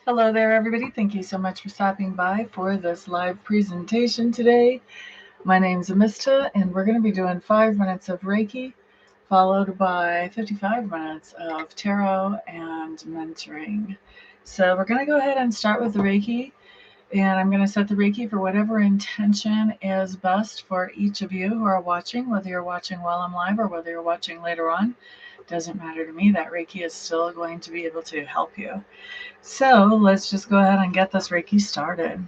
Hello there, everybody. Thank you so much for stopping by for this live presentation today. My name's Amista, and we're going to be doing 5 minutes of Reiki, followed by 55 minutes of tarot and mentoring. So we're going to go ahead and start with the Reiki, and I'm going to set the Reiki for whatever intention is best for each of you who are watching, whether you're watching while I'm live or whether you're watching later on. Doesn't matter to me. That Reiki is still going to be able to help you. So let's just go ahead and get this Reiki started.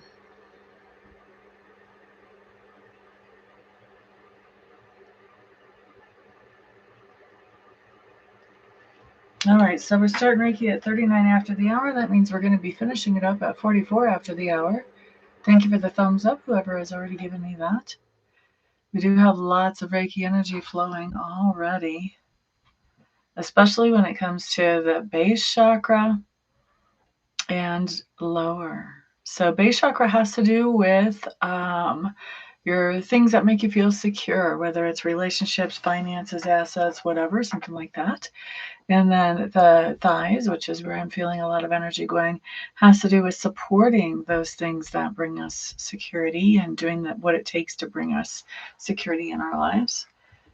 All right, so we're starting Reiki at 39 after the hour. That means we're going to be finishing it up at 44 after the hour. Thank you for the thumbs up, whoever has already given me that. We do have lots of Reiki energy flowing already, especially when it comes to the base chakra and lower. So base chakra has to do with your things that make you feel secure, whether it's relationships, finances, assets, whatever, something like that. And then the thighs, which is where I'm feeling a lot of energy going, has to do with supporting those things that bring us security and doing what it takes to bring us security in our lives.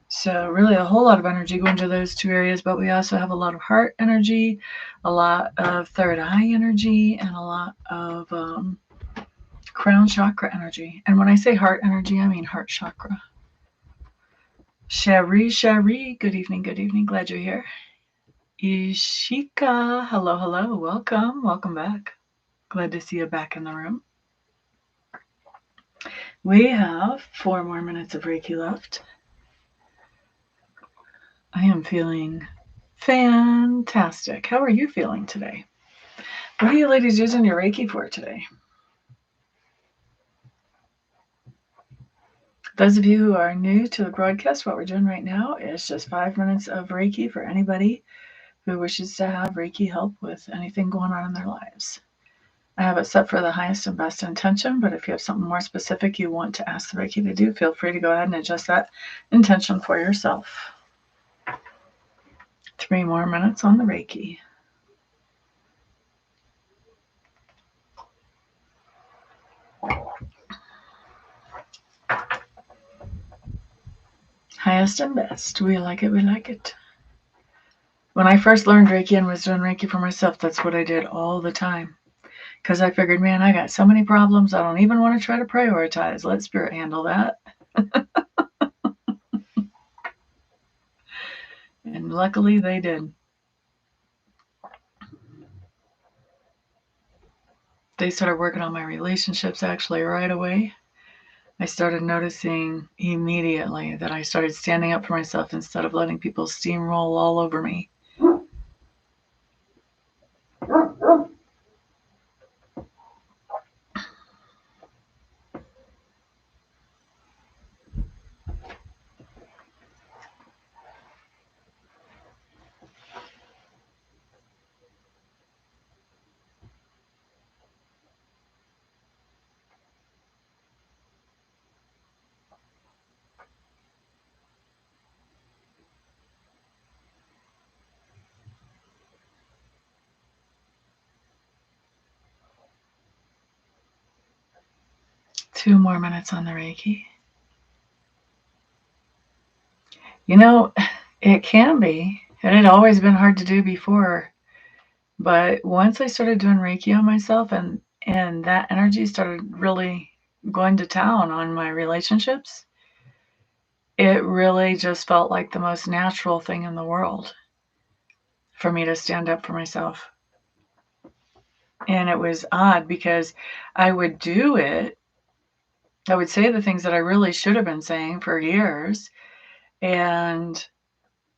So really a whole lot of energy going to those two areas, but we also have a lot of heart energy, a lot of third eye energy, and a lot of crown chakra energy. And when I say heart energy, I mean heart chakra. Cherie, good evening, good evening. Glad you're here. Ishika, hello, welcome back. Glad to see you back in the room. We have 4 more minutes of Reiki left. I am feeling fantastic. How are you feeling today? What are you ladies using your Reiki for today? Those of you who are new to the broadcast, what we're doing right now is just 5 minutes of Reiki for anybody who wishes to have Reiki help with anything going on in their lives. I have it set for the highest and best intention, but if you have something more specific you want to ask the Reiki to do, feel free to go ahead and adjust that intention for yourself. 3 more minutes on the Reiki. Highest and best. We like it, we like it. When I first learned Reiki and was doing Reiki for myself, that's what I did all the time. Because I figured, man, I got so many problems, I don't even want to try to prioritize. Let Spirit handle that. And luckily they did. They started working on my relationships actually right away. I started noticing immediately that I started standing up for myself instead of letting people steamroll all over me. Two more minutes on the Reiki. You know, it can be. It had always been hard to do before. But once I started doing Reiki on myself and that energy started really going to town on my relationships, it really just felt like the most natural thing in the world for me to stand up for myself. And it was odd because I would do it. I would say the things that I really should have been saying for years, and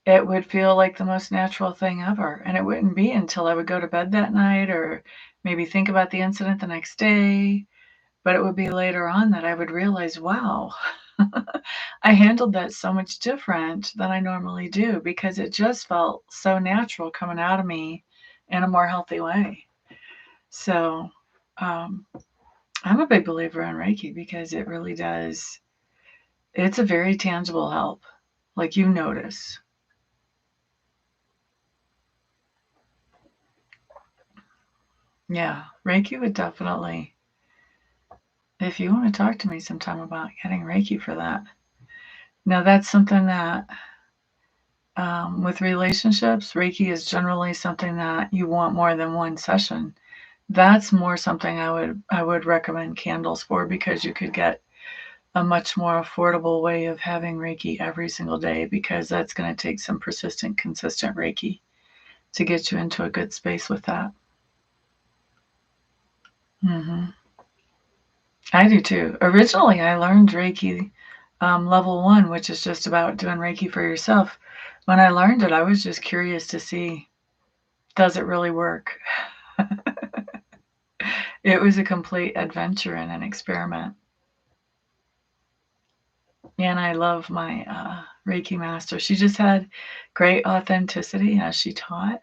it would feel like the most natural thing ever. And it wouldn't be until I would go to bed that night or maybe think about the incident the next day. But it would be later on that I would realize, wow, I handled that so much different than I normally do because it just felt so natural coming out of me in a more healthy way. So I'm a big believer in Reiki because it really does. It's a very tangible help, like you notice. Yeah, Reiki would definitely, if you want to talk to me sometime about getting Reiki for that. Now, that's something that with relationships, Reiki is generally something that you want more than one session. That's more something I would recommend candles for, because you could get a much more affordable way of having Reiki every single day, because that's going to take some persistent, consistent Reiki to get you into a good space with that. Mm-hmm. I do too. Originally, I learned Reiki level 1, which is just about doing Reiki for yourself. When I learned it, I was just curious to see, does it really work? It was a complete adventure and an experiment. And I love my Reiki master. She just had great authenticity as she taught.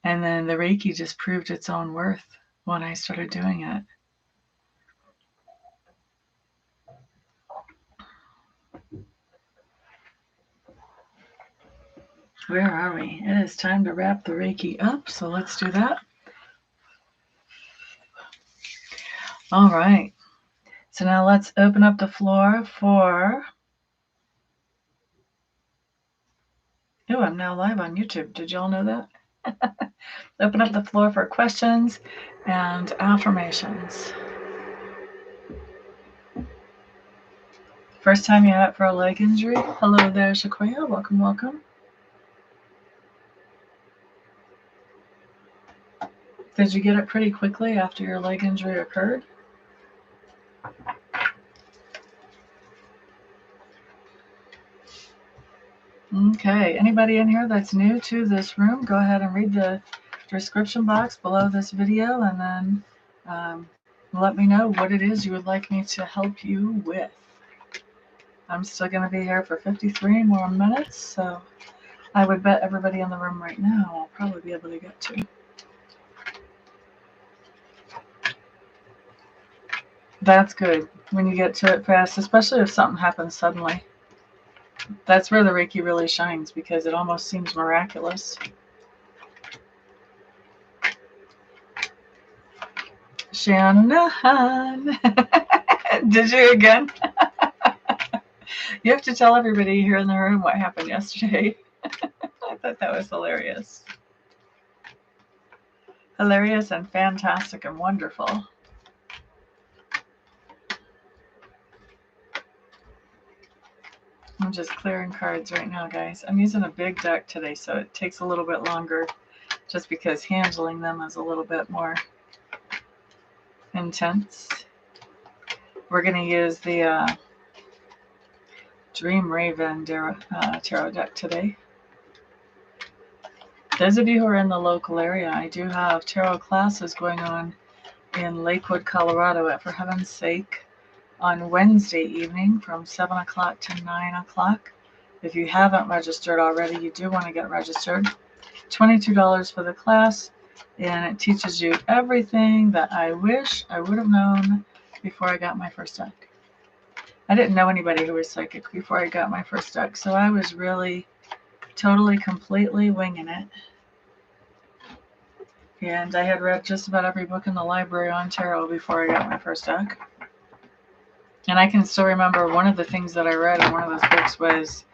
And then the Reiki just proved its own worth when I started doing it. Where are we? It is time to wrap the Reiki up, so let's do that. All right. So now let's open up the floor for... Oh, I'm now live on YouTube. Did y'all know that? Open up the floor for questions and affirmations. First time you had it for a leg injury? Hello there, Shaquia. Welcome, welcome. Did you get it pretty quickly after your leg injury occurred? Okay, anybody in here that's new to this room, go ahead and read the description box below this video, and then let me know what it is you would like me to help you with. I'm still going to be here for 53 more minutes, so I would bet everybody in the room right now I'll probably be able to get to. That's good when you get to it fast, especially if something happens suddenly. That's where the Reiki really shines, because it almost seems miraculous. Shannon, did you again? You have to tell everybody here in the room what happened yesterday. I thought that was hilarious. Hilarious and fantastic and wonderful. I'm just clearing cards right now, guys. I'm using a big deck today, so it takes a little bit longer, just because handling them is a little bit more intense. We're going to use the Dream Raven tarot deck today. Those of you who are in the local area, I do have tarot classes going on in Lakewood, Colorado, at For Heaven's Sake, on Wednesday evening from 7 o'clock to 9 o'clock. If you haven't registered already, you do want to get registered. $22 for the class, and it teaches you everything that I wish I would have known before I got my first deck. I didn't know anybody who was psychic before I got my first deck, so I was really totally, completely winging it. And I had read just about every book in the library on tarot before I got my first deck. And I can still remember one of the things that I read in one of those books was,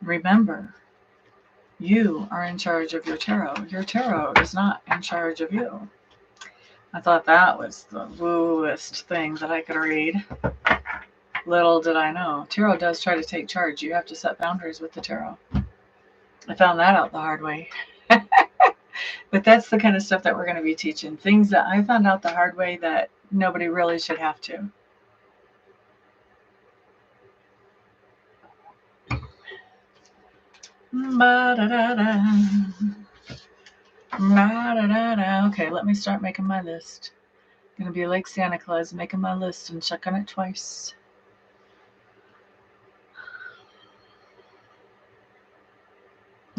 remember, you are in charge of your tarot. Your tarot is not in charge of you. I thought that was the wooest thing that I could read. Little did I know, tarot does try to take charge. You have to set boundaries with the tarot. I found that out the hard way. But that's the kind of stuff that we're going to be teaching. Things that I found out the hard way that nobody really should have to. Okay, let me start making my list. I'm going to be like Santa Claus, making my list and checking it twice.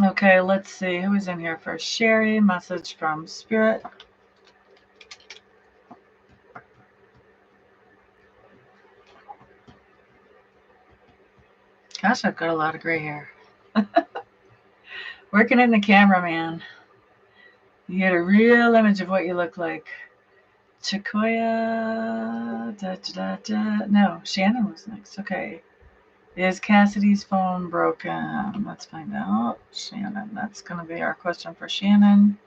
Okay, let's see who's in here first. Sherry, message from Spirit. Gosh, I've got a lot of gray hair. Working in the camera, man. You get a real image of what you look like. Chakoya. No, Shannon was next. Okay. Is Cassidy's phone broken? Let's find out. Shannon. That's going to be our question for Shannon.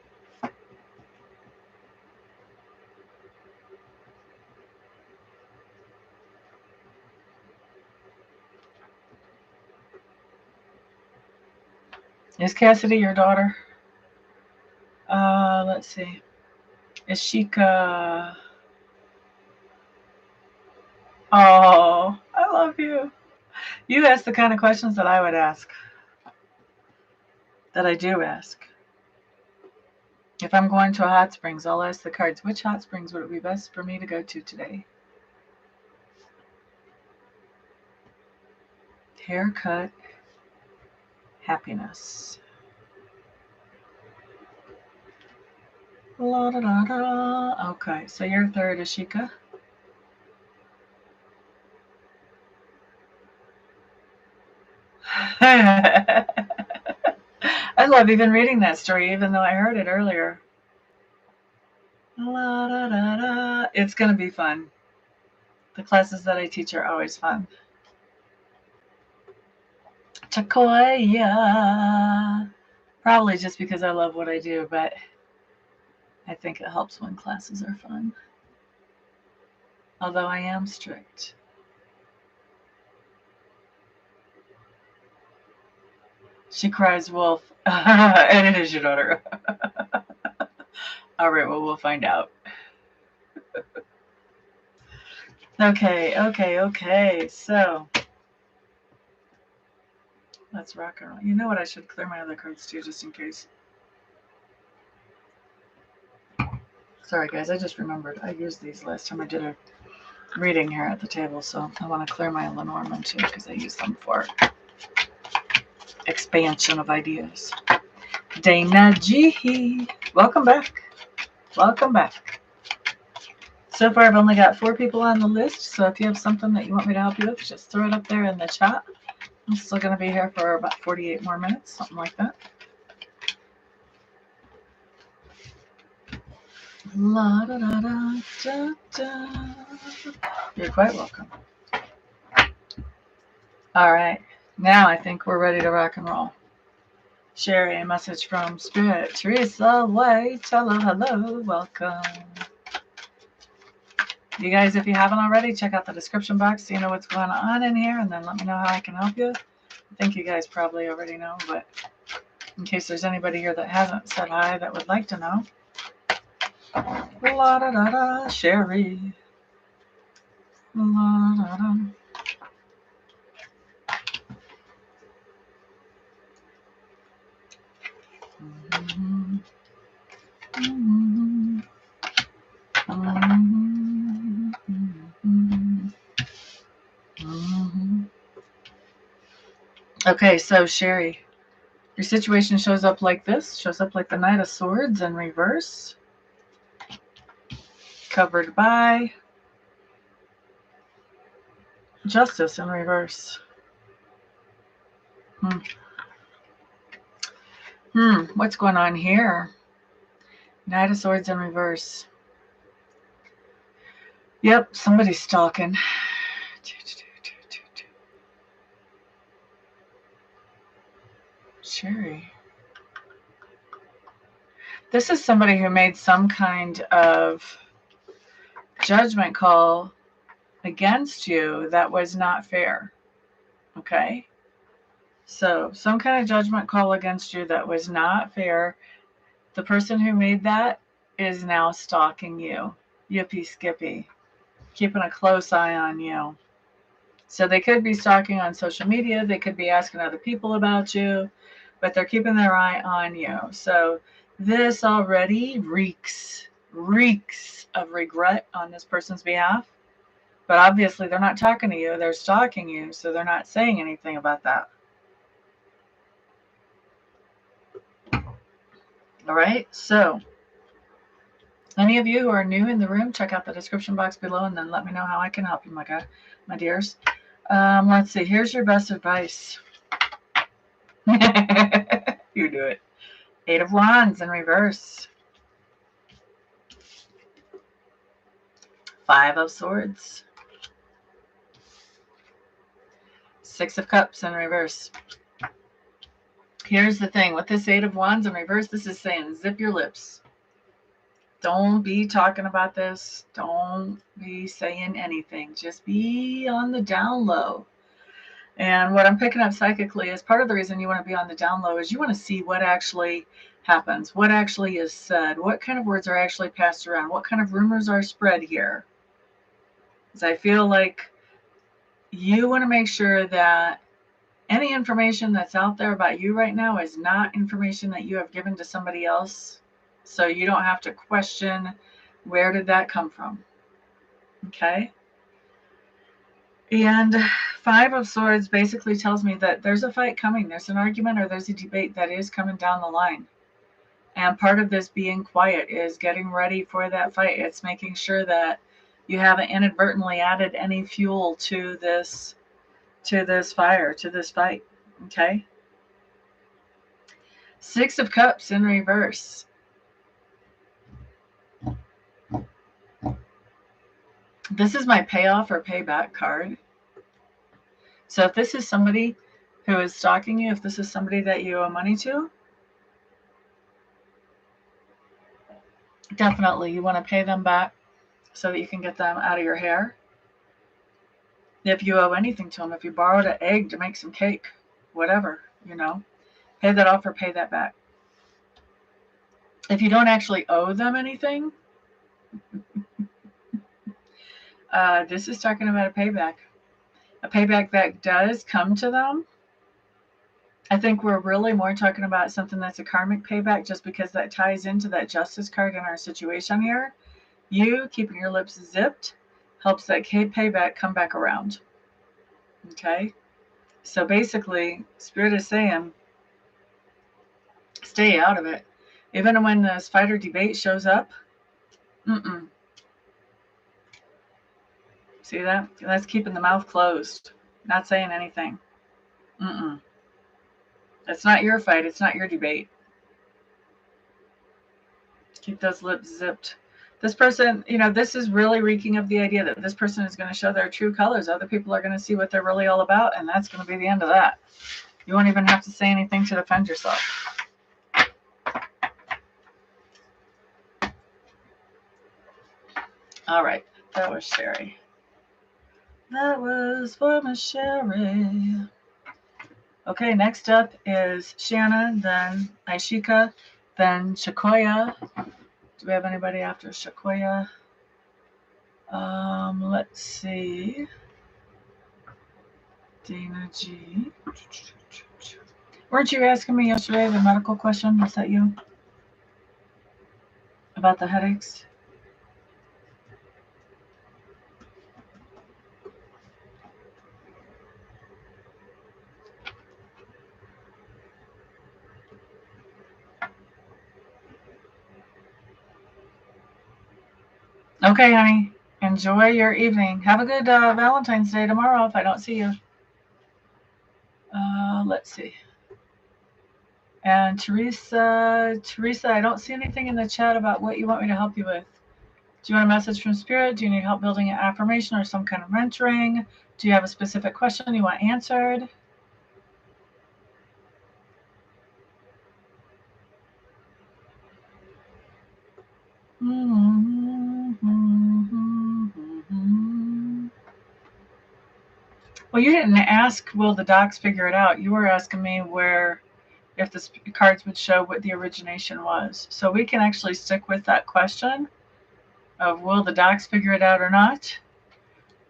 Is Cassidy your daughter? Let's see. Is Sheikah? Oh, I love you. You ask the kind of questions that I would ask. That I do ask. If I'm going to a hot springs, I'll ask the cards, which hot springs would it be best for me to go to today? Haircut. Happiness. La, da, da, da. Okay, so your third is Sheikah. I love even reading that story, even though I heard it earlier. La, da, da, da. It's going to be fun. The classes that I teach are always fun. Chakoya. Probably just because I love what I do, but I think it helps when classes are fun. Although I am strict. She cries wolf. And it is your daughter. All right, well, we'll find out. Okay. So, let's rock and roll. You know what? I should clear my other cards too, just in case. Sorry, guys. I just remembered. I used these last time I did a reading here at the table, so I want to clear my Lenormand too, because I use them for expansion of ideas. Dana G. Welcome back. Welcome back. So far, I've only got 4 people on the list, so if you have something that you want me to help you with, just throw it up there in the chat. I'm still going to be here for about 48 more minutes, something like that. La, da, da, da, da, da. You're quite welcome. All right. Now I think we're ready to rock and roll. Sherry, a message from Spirit. Teresa White, hello, welcome. You guys, if you haven't already, check out the description box so you know what's going on in here, and then let me know how I can help you. I think you guys probably already know, but in case there's anybody here that hasn't said hi that would like to know. La da da da, Sherry. La da da. Mm-hmm. Mm-hmm. Mm-hmm. Mm-hmm. Okay, so Sherry, your situation shows up like this. Shows up like the Knight of Swords in reverse. Covered by Justice in reverse. What's going on here? Knight of Swords in reverse. Yep, somebody's stalking. Sherry. This is somebody who made some kind of judgment call against you that was not fair. Okay? So, some kind of judgment call against you that was not fair. The person who made that is now stalking you. Yippee skippy. Keeping a close eye on you. So they could be stalking on social media. They could be asking other people about you, but they're keeping their eye on you. So this already reeks of regret on this person's behalf. But obviously they're not talking to you. They're stalking you, so they're not saying anything about that. All right, so any of you who are new in the room, check out the description box below and then let me know how I can help you, my dears. Let's see. Here's your best advice. You do it. 8 of Wands in reverse. 5 of Swords. 6 of Cups in reverse. Here's the thing. With this 8 of Wands in reverse, this is saying zip your lips. Don't be talking about this. Don't be saying anything. Just be on the down low. And what I'm picking up psychically is part of the reason you want to be on the down low is you want to see what actually happens, what actually is said, what kind of words are actually passed around, what kind of rumors are spread here. Because I feel like you want to make sure that any information that's out there about you right now is not information that you have given to somebody else. So you don't have to question, where did that come from? Okay. And 5 of Swords basically tells me that there's a fight coming. There's an argument or there's a debate that is coming down the line. And part of this being quiet is getting ready for that fight. It's making sure that you haven't inadvertently added any fuel to this fire, to this fight. Okay. 6 of Cups in reverse. This is my payoff or payback card. So if this is somebody who is stalking you, if this is somebody that you owe money to, definitely you want to pay them back so that you can get them out of your hair. If you owe anything to them, if you borrowed an egg to make some cake, whatever, pay that off or pay that back. If you don't actually owe them anything, this is talking about a payback that does come to them. I think we're really more talking about something that's a karmic payback, just because that ties into that Justice card in our situation here. You keeping your lips zipped helps that payback come back around. Okay? So basically, Spirit is saying, stay out of it. Even when this fight or debate shows up, See that? That's keeping the mouth closed, not saying anything. It's not your fight. It's not your debate. Keep those lips zipped. This person, this is really reeking of the idea that this person is going to show their true colors. Other people are going to see what they're really all about, and that's going to be the end of that. You won't even have to say anything to defend yourself. All right. That was Sherry. That was for Miss Sherry. Okay, next up is Shannon, then Aishika, then Shakoya. Do we have anybody after Shakoya? Let's see. Dana G. Weren't you asking me yesterday the medical question? Was that you? About the headaches? Okay, honey. Enjoy your evening. Have a good Valentine's Day tomorrow if I don't see you. Let's see. And Teresa, I don't see anything in the chat about what you want me to help you with. Do you want a message from Spirit? Do you need help building an affirmation or some kind of mentoring? Do you have a specific question you want answered? Well, you didn't ask, will the docs figure it out? You were asking me if the cards would show what the origination was. So we can actually stick with that question of will the docs figure it out or not?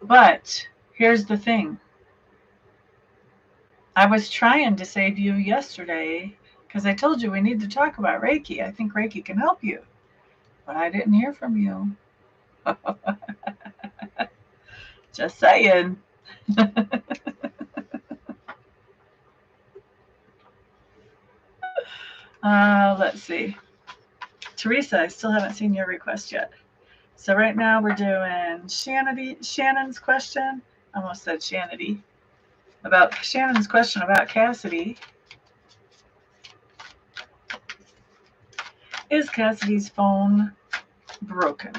But here's the thing. I was trying to save you yesterday because I told you we need to talk about Reiki. I think Reiki can help you. But I didn't hear from you. Just saying. Let's see. Teresa, I still haven't seen your request yet. So right now we're doing Shannon's question. I almost said Shannity. About Shannon's question about Cassidy. Is Cassidy's phone broken?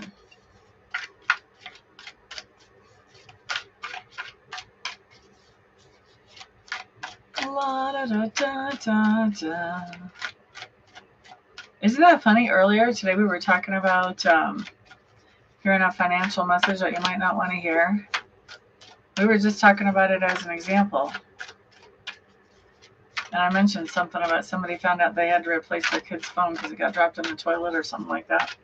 Isn't that funny? Earlier today we were talking about hearing a financial message that you might not want to hear. We were just talking about it as an example. And I mentioned something about somebody found out they had to replace their kid's phone because it got dropped in the toilet or something like that.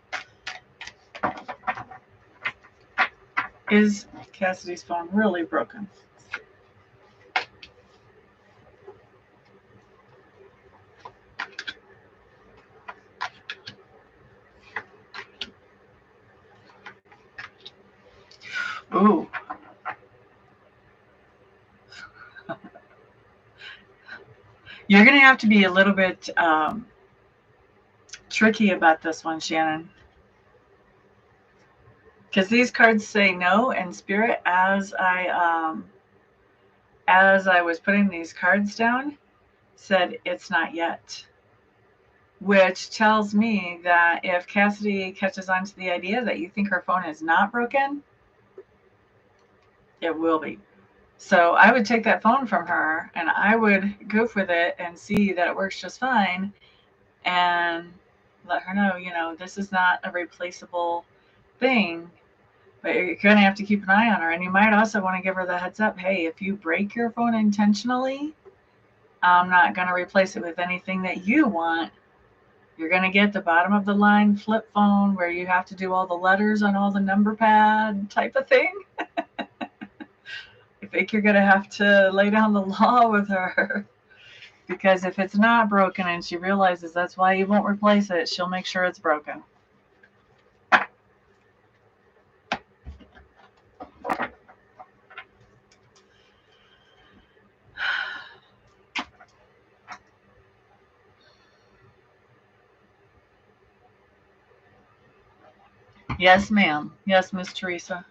Is Cassidy's phone really broken? Ooh. You're going to have to be a little bit tricky about this one, Shannon. Because these cards say no, and Spirit, as I was putting these cards down, said it's not yet. Which tells me that if Cassidy catches on to the idea that you think her phone is not broken, it will be. So I would take that phone from her and I would goof with it and see that it works just fine and let her know, this is not a replaceable thing, but you're going to have to keep an eye on her. And you might also want to give her the heads up, hey, if you break your phone intentionally, I'm not going to replace it with anything that you want. You're going to get the bottom of the line flip phone where you have to do all the letters on all the number pad type of thing. I think you're going to have to lay down the law with her, because if it's not broken and she realizes that's why you won't replace it, she'll make sure it's broken. Yes, ma'am. Yes, Miss Teresa.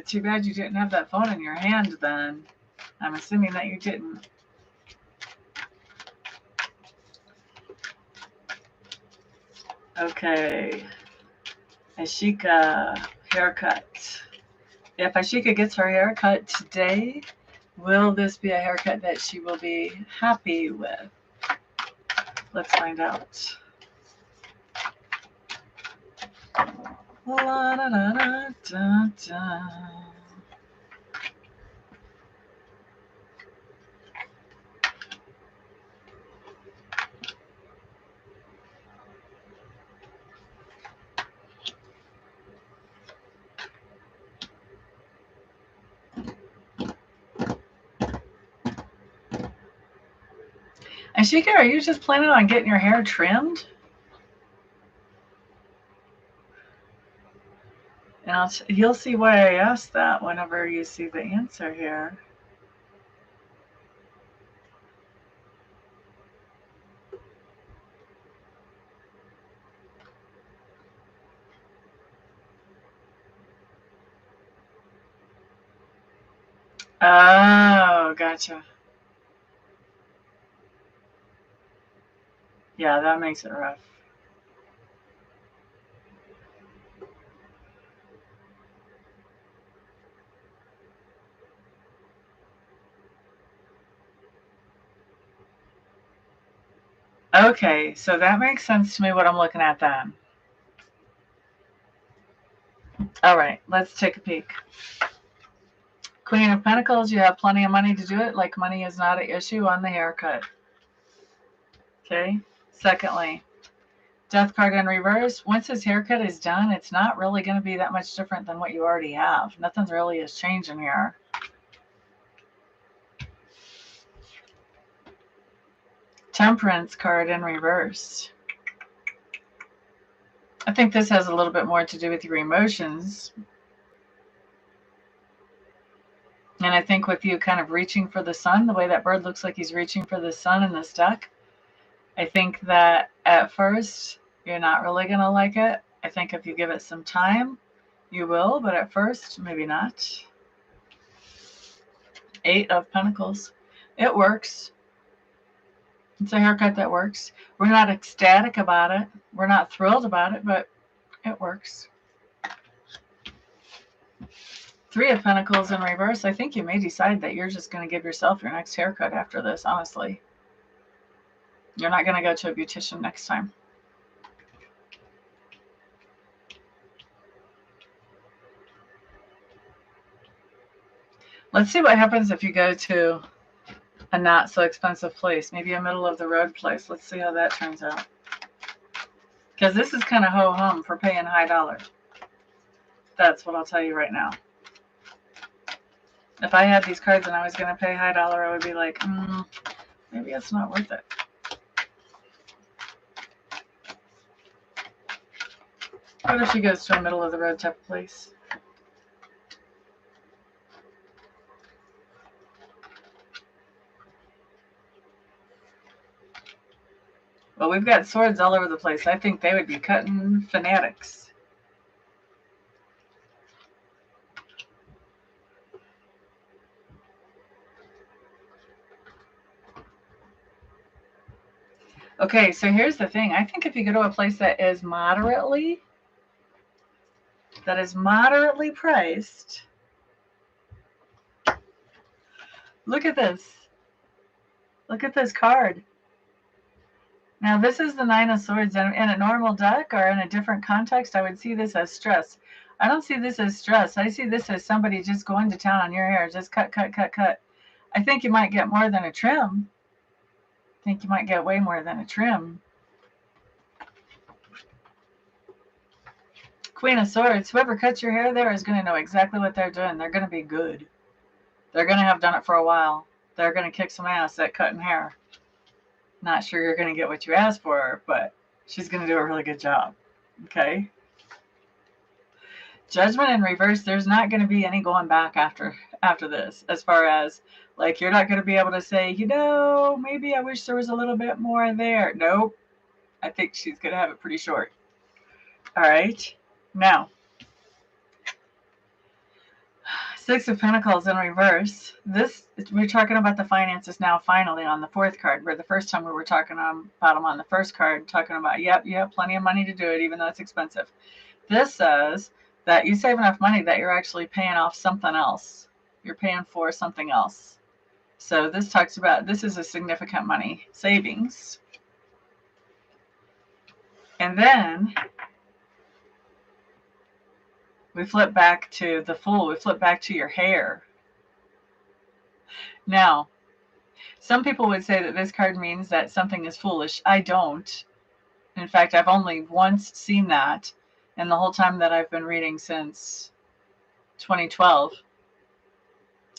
Too bad you didn't have that phone in your hand then. I'm assuming that you didn't. Okay. Ashika, haircut. If Ashika gets her haircut today, will this be a haircut that she will be happy with? Let's find out. La, da, da, da, da. Ashika, are you just planning on getting your hair trimmed? And you'll see why I asked that whenever you see the answer here. Oh, gotcha. Yeah, that makes it rough. Okay, so that makes sense to me what I'm looking at then. All right, let's take a peek. Queen of Pentacles, you have plenty of money to do it. Like money is not an issue on the haircut. Okay. Secondly, Death card in reverse. Once his haircut is done, it's not really going to be that much different than what you already have. Nothing really is changing here. Temperance card in reverse. I think this has a little bit more to do with your emotions. And I think with you kind of reaching for the sun, the way that bird looks like he's reaching for the sun in this deck, I think that at first you're not really going to like it. I think if you give it some time, you will, but at first, maybe not. 8 of Pentacles. It works. It's a haircut that works. We're not ecstatic about it. We're not thrilled about it, but it works. Three of Pentacles in reverse. I think you may decide that you're just going to give yourself your next haircut after this, honestly. You're not going to go to a beautician next time. Let's see what happens if you go to a not so expensive place, maybe a middle of the road place. Let's see how that turns out. Because this is kind of ho-hum for paying high dollar. That's what I'll tell you right now. If I had these cards and I was going to pay high dollar, I would be like, maybe it's not worth it. What if she goes to a middle of the road type of place? Well, we've got swords all over the place. I think they would be cutting fanatics. Okay, so here's the thing. I think if you go to a place that is moderately priced, look at this. Look at this card. Now, this is the Nine of Swords. In a normal deck or in a different context, I would see this as stress. I don't see this as stress. I see this as somebody just going to town on your hair. Just cut, cut, cut, cut. I think you might get more than a trim. I think you might get way more than a trim. Queen of Swords. Whoever cuts your hair there is going to know exactly what they're doing. They're going to be good. They're going to have done it for a while. They're going to kick some ass at cutting hair. Not sure you're going to get what you asked for, but she's going to do a really good job. Okay? Judgment in reverse. There's not going to be any going back after this, as far as, like, you're not going to be able to say, maybe I wish there was a little bit more there. Nope. I think she's going to have it pretty short. All right? Now, Six of Pentacles in reverse. We're talking about the finances now finally on the fourth card, where the first time we were talking about them on the first card, talking about, yep, you have plenty of money to do it, even though it's expensive. This says that you save enough money that you're actually paying off something else. You're paying for something else. So this talks about, this is a significant money savings. And then we flip back to the Fool. We flip back to your hair. Now, some people would say that this card means that something is foolish. I don't. In fact, I've only once seen that in the whole time that I've been reading since 2012.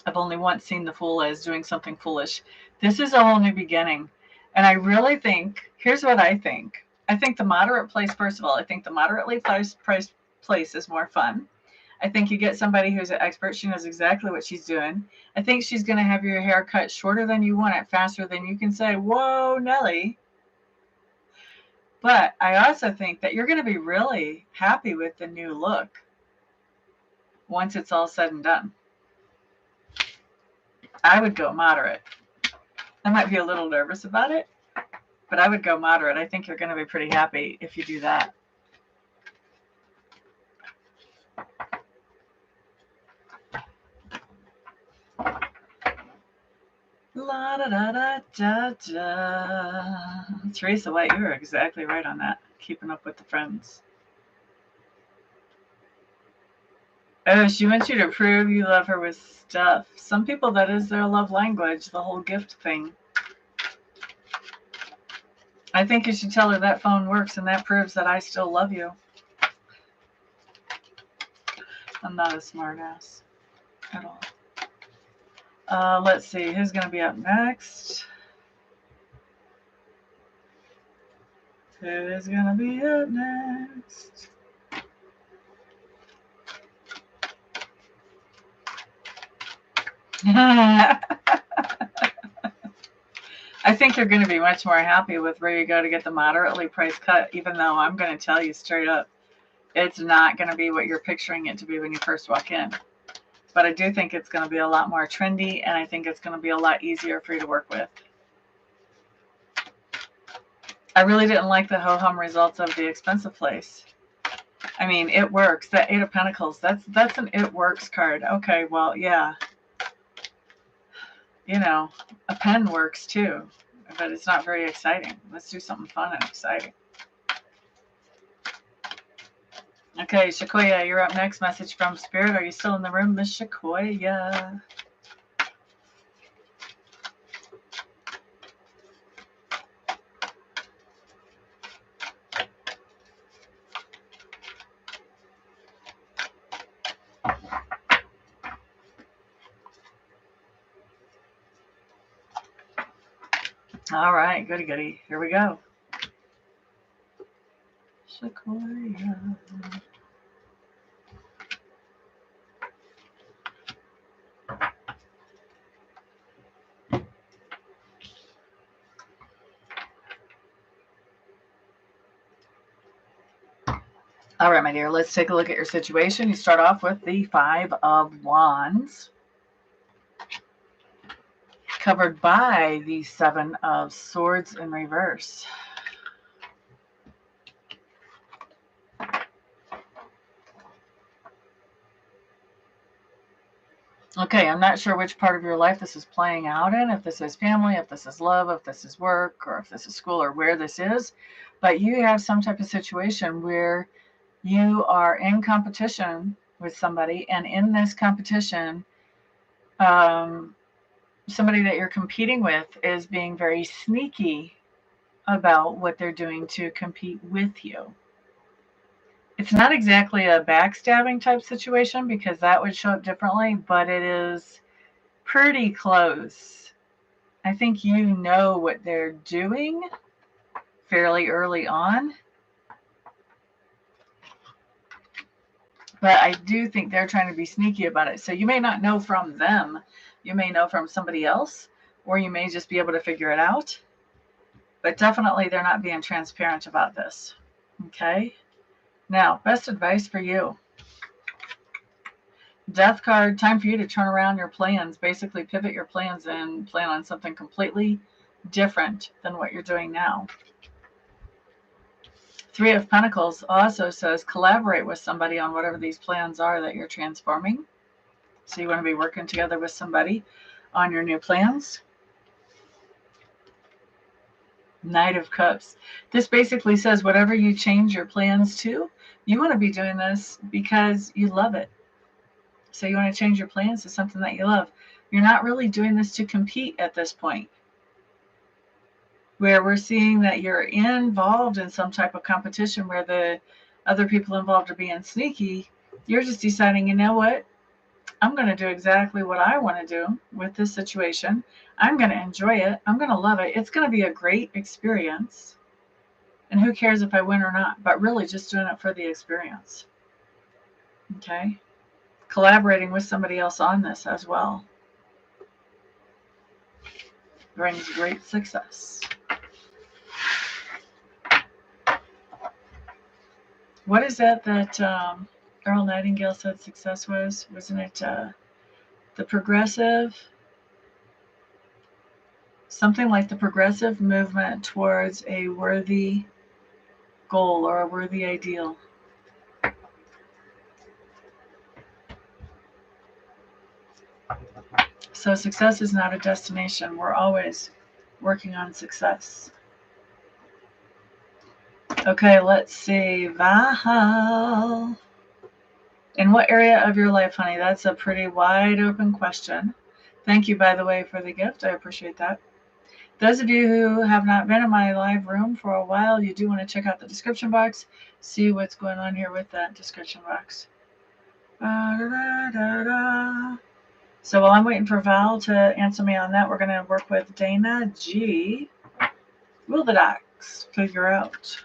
I've only once seen the Fool as doing something foolish. This is a whole new beginning. And I really think, here's what I think. I think the moderate place, first of all, I think the moderately priced place is more fun. I think you get somebody who's an expert. She knows exactly what she's doing. I think she's going to have your hair cut shorter than you want it, faster than you can say, whoa, Nelly. But I also think that you're going to be really happy with the new look once it's all said and done. I would go moderate. I might be a little nervous about it, but I would go moderate. I think you're going to be pretty happy if you do that. La da da da da da. Teresa White, you were exactly right on that. Keeping up with the friends. Oh, she wants you to prove you love her with stuff. Some people, that is their love language, the whole gift thing. I think you should tell her that phone works and that proves that I still love you. I'm not a smart ass at all. Let's see, who's going to be up next? Who's going to be up next? I think you're going to be much more happy with where you go to get the moderately priced cut, even though I'm going to tell you straight up, it's not going to be what you're picturing it to be when you first walk in. But I do think it's going to be a lot more trendy, and I think it's going to be a lot easier for you to work with. I really didn't like the ho-hum results of the expensive place. I mean, it works. That Eight of Pentacles, that's an it works card. Okay, well, yeah. You know, a pen works too, but it's not very exciting. Let's do something fun and exciting. Okay, Shakoya, you're up next. Message from Spirit. Are you still in the room, Miss Shakoya? All right, goody goody. Here we go. Shakoya. All right, my dear, let's take a look at your situation. You start off with the Five of Wands, covered by the Seven of Swords in reverse. Okay, I'm not sure which part of your life this is playing out in, if this is family, if this is love, if this is work, or if this is school, or where this is. But you have some type of situation where you are in competition with somebody, and in this competition, somebody that you're competing with is being very sneaky about what they're doing to compete with you. It's not exactly a backstabbing type situation because that would show up differently, but it is pretty close. I think you know what they're doing fairly early on. But I do think they're trying to be sneaky about it. So you may not know from them. You may know from somebody else, or you may just be able to figure it out. But definitely they're not being transparent about this. Okay? Now, best advice for you. Death card, time for you to turn around your plans. Basically pivot your plans and plan on something completely different than what you're doing now. Three of Pentacles also says collaborate with somebody on whatever these plans are that you're transforming. So you want to be working together with somebody on your new plans. Knight of Cups. This basically says whatever you change your plans to, you want to be doing this because you love it. So you want to change your plans to something that you love. You're not really doing this to compete at this point, where we're seeing that you're involved in some type of competition where the other people involved are being sneaky. You're just deciding, you know what? I'm going to do exactly what I want to do with this situation. I'm going to enjoy it. I'm going to love it. It's going to be a great experience. And who cares if I win or not? But really just doing it for the experience. Okay? Collaborating with somebody else on this as well brings great success. What is that Earl Nightingale said success was? Wasn't it the progressive? Something like the progressive movement towards a worthy goal or a worthy ideal. So success is not a destination. We're always working on success. Okay, let's see. Vahal. In what area of your life, honey? That's a pretty wide open question. Thank you, by the way, for the gift. I appreciate that. Those of you who have not been in my live room for a while, you do want to check out the description box, see what's going on here with that description box. So while I'm waiting for Val to answer me on that, we're going to work with Dana G. Will the docs figure out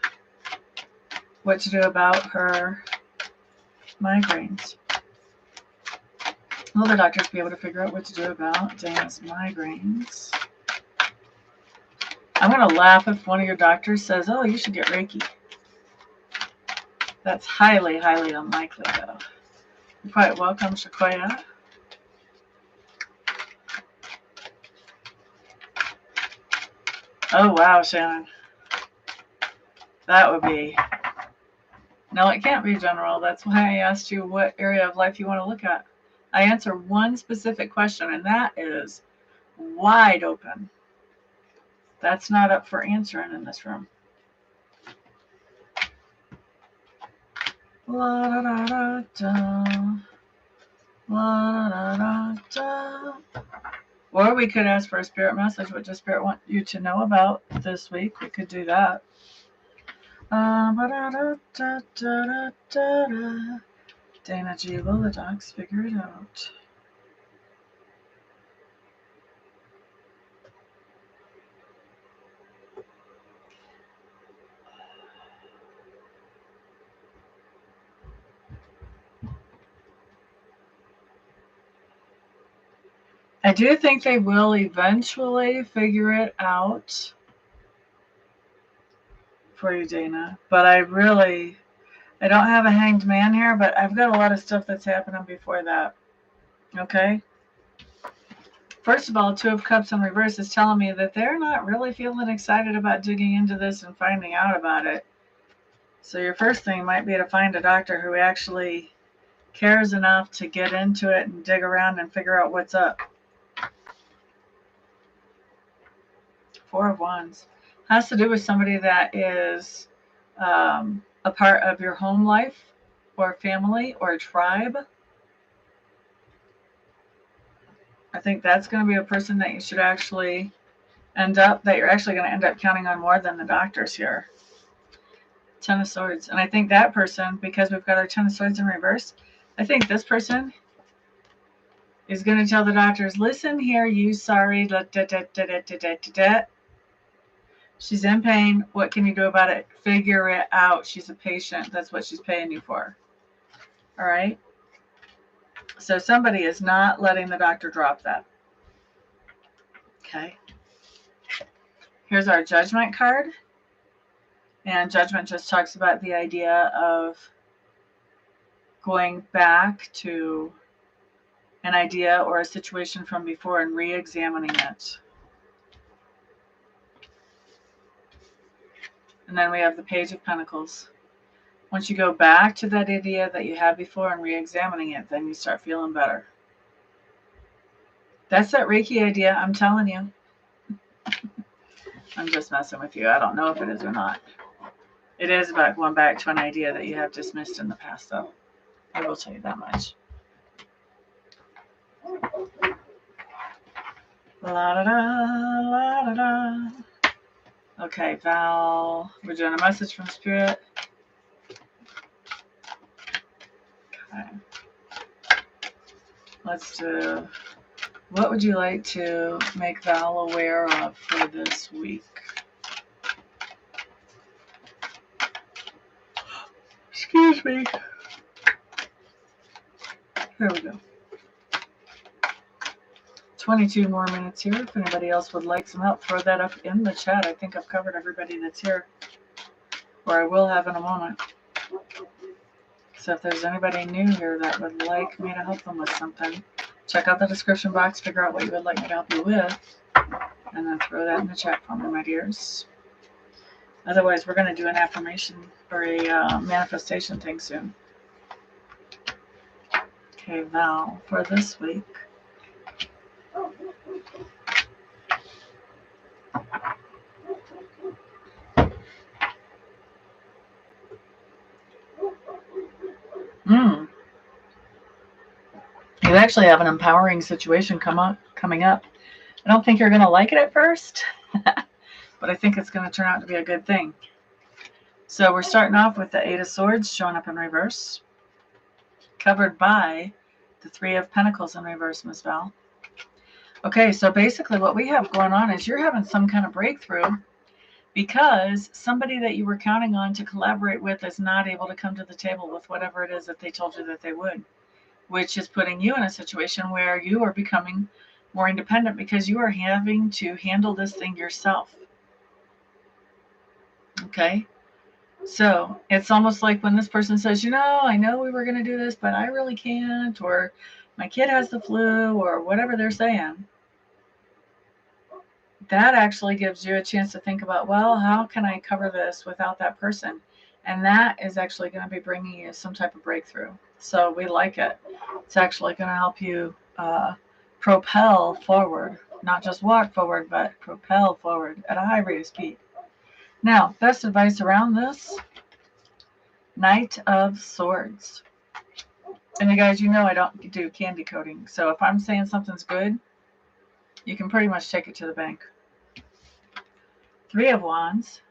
what to do about her migraines? Will the doctors be able to figure out what to do about Dana's migraines? I'm going to laugh if one of your doctors says, oh, you should get Reiki. That's highly, highly unlikely, though. You're quite welcome, Shakoya. Oh, wow, Shannon. That would be... No, it can't be general. That's why I asked you what area of life you want to look at. I answer one specific question, and that is wide open. That's not up for answering in this room. La da da da da. La da da da. Or we could ask for a spirit message. What does spirit want you to know about this week? We could do that. Dana G. Will the docs figure it out? I do think they will eventually figure it out for you, Dana. But I don't have a hanged man here, but I've got a lot of stuff that's happening before that. Okay? First of all, Two of Cups in reverse is telling me that they're not really feeling excited about digging into this and finding out about it. So your first thing might be to find a doctor who actually cares enough to get into it and dig around and figure out what's up. Four of Wands has to do with somebody that is a part of your home life or family or tribe. I think that's going to be a person that you should actually you're actually going to end up counting on more than the doctors here. Ten of Swords. And I think that person, because we've got our Ten of Swords in reverse, I think this person is going to tell the doctors, listen here, you sorry, she's in pain. What can you do about it? Figure it out. She's a patient. That's what she's paying you for. All right? So somebody is not letting the doctor drop that. Okay. Here's our Judgment card. And Judgment just talks about the idea of going back to an idea or a situation from before and re-examining it. And then we have the Page of Pentacles. Once you go back to that idea that you had before and re-examining it, then you start feeling better. That's that Reiki idea, I'm telling you. I'm just messing with you. I don't know if it is or not. It is about going back to an idea that you have dismissed in the past, though. I will tell you that much. La da da, la da da. Okay, Val, we're doing a message from Spirit. Okay. Let's do, what would you like to make Val aware of for this week? Excuse me. Here we go. 22 more minutes here. If anybody else would like some help, throw that up in the chat. I think I've covered everybody that's here, or I will have in a moment. So if there's anybody new here that would like me to help them with something, check out the description box, figure out what you would like me to help you with, and then throw that in the chat for me, my dears. Otherwise, we're going to do an affirmation or a manifestation thing soon. Okay, Val, for this week. You actually have an empowering situation coming up. I don't think you're going to like it at first, but I think it's going to turn out to be a good thing. So we're starting off with the Eight of Swords showing up in reverse, covered by the Three of Pentacles in reverse, Miss Val. Okay, so basically what we have going on is you're having some kind of breakthrough because somebody that you were counting on to collaborate with is not able to come to the table with whatever it is that they told you that they would, which is putting you in a situation where you are becoming more independent because you are having to handle this thing yourself. Okay? So it's almost like when this person says, you know, I know we were going to do this, but I really can't, or my kid has the flu, or whatever they're saying. that actually gives you a chance to think about, well, how can I cover this without that person? And that is actually going to be bringing you some type of breakthrough. So we like it. It's actually going to help you propel forward, not just walk forward, but propel forward at a high rate of speed. Now, best advice around this, Knight of Swords. And you guys, you know I don't do candy coating. So if I'm saying something's good, you can pretty much take it to the bank. Three of Wands.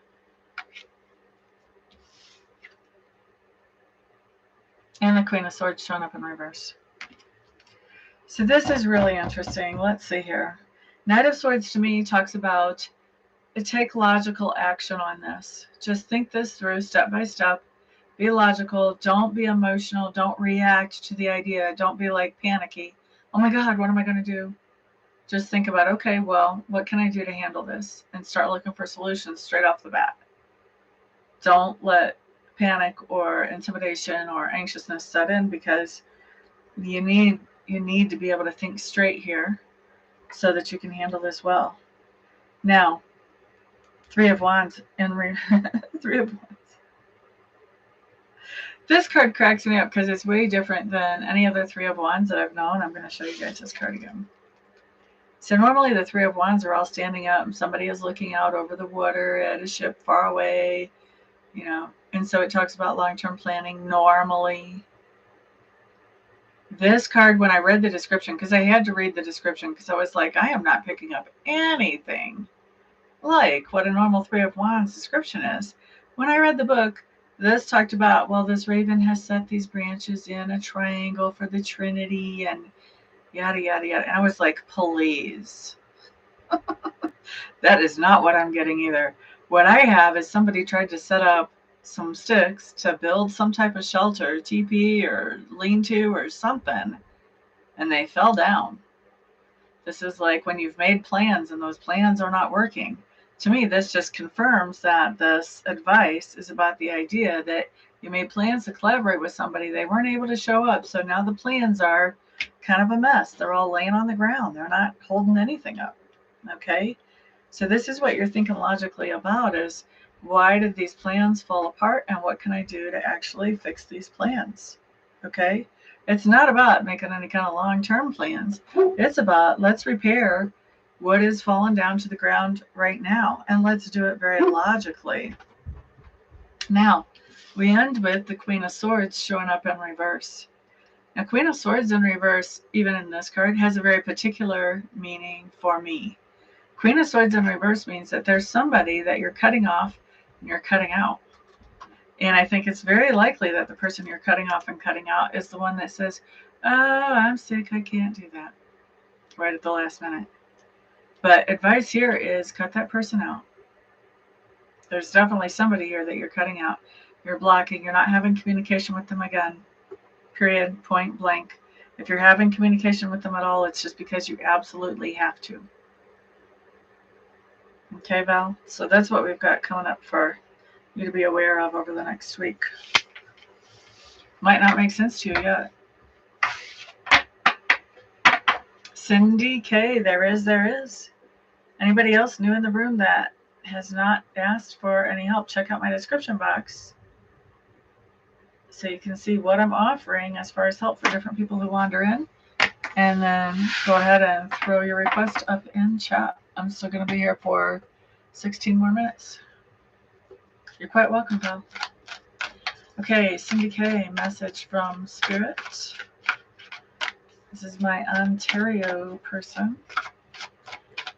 And the Queen of Swords showing up in reverse. So this is really interesting. Let's see here. Knight of Swords to me talks about take logical action on this. Just think this through step by step. Be logical. Don't be emotional. Don't react to the idea. Don't be like panicky. Oh my God, what am I going to do? Just think about, okay, well, what can I do to handle this? And start looking for solutions straight off the bat. Don't let panic or intimidation or anxiousness set in, because you need to be able to think straight here so that you can handle this well. Now, Three of Wands and Three of Wands. This card cracks me up because it's way different than any other Three of Wands that I've known. I'm going to show you guys this card again. So normally the Three of Wands are all standing up and somebody is looking out over the water at a ship far away, you know. And so it talks about long-term planning normally. This card, when I read the description, because I had to read the description because I was like, I am not picking up anything like what a normal Three of Wands description is. When I read the book, this talked about, well, this raven has set these branches in a triangle for the Trinity and yada, yada, yada. And I was like, please. That is not what I'm getting either. What I have is somebody tried to set up some sticks to build some type of shelter, teepee or lean-to or something, and they fell down. This is like when you've made plans and those plans are not working. To me, this just confirms that this advice is about the idea that you made plans to collaborate with somebody. They weren't able to show up. So now the plans are kind of a mess. They're all laying on the ground. They're not holding anything up. Okay? So this is what you're thinking logically about, is why did these plans fall apart and what can I do to actually fix these plans? Okay? It's not about making any kind of long-term plans. It's about, let's repair what is falling down to the ground right now, and let's do it very logically. Now, we end with the Queen of Swords showing up in reverse. Now, Queen of Swords in reverse, even in this card, has a very particular meaning for me. Queen of Swords in reverse means that there's somebody that you're cutting off and you're cutting out. And I think it's very likely that the person you're cutting off and cutting out is the one that says, oh, I'm sick, I can't do that, right at the last minute. But advice here is cut that person out. There's definitely somebody here that you're cutting out. You're blocking. You're not having communication with them again. Period. Point blank. If you're having communication with them at all, it's just because you absolutely have to. Okay, Val? So that's what we've got coming up for you to be aware of over the next week. Might not make sense to you yet. Cindy K, there is. Anybody else new in the room that has not asked for any help, check out my description box so you can see what I'm offering as far as help for different people who wander in. And then go ahead and throw your request up in chat. I'm still going to be here for 16 more minutes. You're quite welcome, pal. Okay, Cindy K, message from Spirit. This is my Ontario person.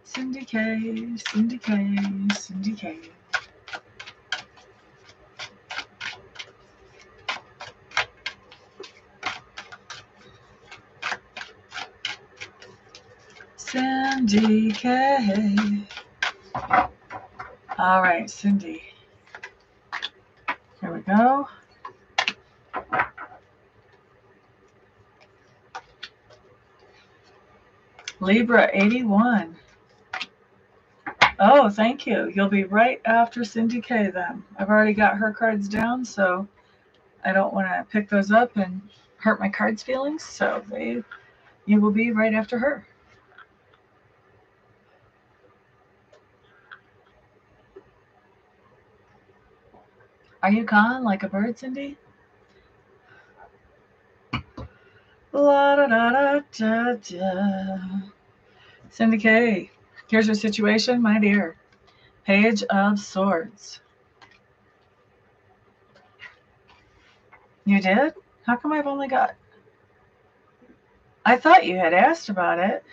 Cindy K, Cindy K, Cindy K. Cindy K. All right, Cindy. Here we go. Libra 81. Oh, thank you. You'll be right after Cindy K then. I've already got her cards down, so I don't want to pick those up and hurt my cards' feelings. So you will be right after her. Are you gone like a bird, Cindy? La da da da da da. Cindy K, here's your situation, my dear. Page of Swords. You did? How come I've only got... I thought you had asked about it.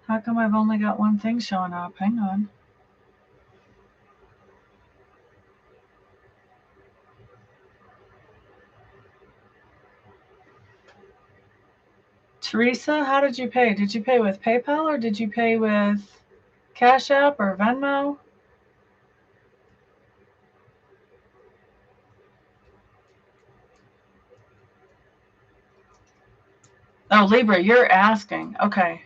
How come I've only got one thing showing up? Hang on. Teresa, how did you pay? Did you pay with PayPal or did you pay with Cash App or Venmo? Oh, Libra, you're asking. Okay.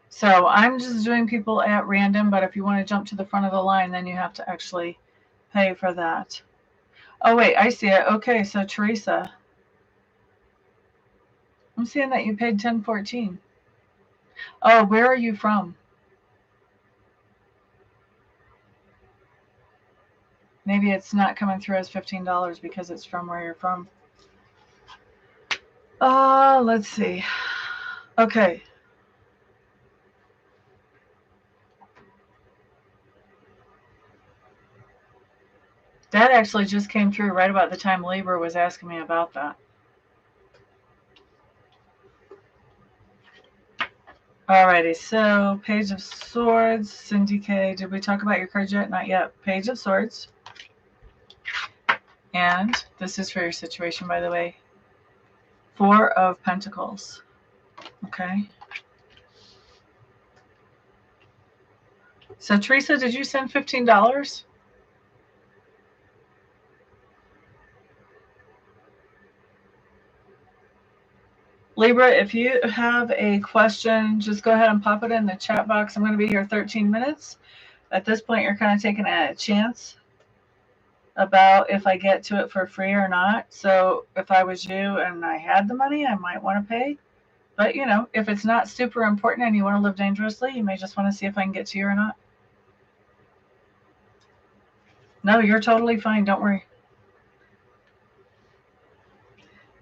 So I'm just doing people at random, but if you want to jump to the front of the line, then you have to actually pay for that. Oh, wait, I see it. Okay, so Teresa, I'm seeing that you paid $10.14. Oh, where are you from? Maybe it's not coming through as $15 because it's from where you're from. Let's see. Okay. That actually just came through right about the time Libra was asking me about that. Alrighty, so Page of Swords, Cindy K. Did we talk about your cards yet? Not yet. Page of Swords. And this is for your situation, by the way. Four of Pentacles. Okay. So, Teresa, did you send $15? Libra, if you have a question, just go ahead and pop it in the chat box. I'm going to be here 13 minutes. At this point, you're kind of taking a chance about if I get to it for free or not. So if I was you and I had the money, I might want to pay. But, you know, if it's not super important and you want to live dangerously, you may just want to see if I can get to you or not. No, you're totally fine. Don't worry.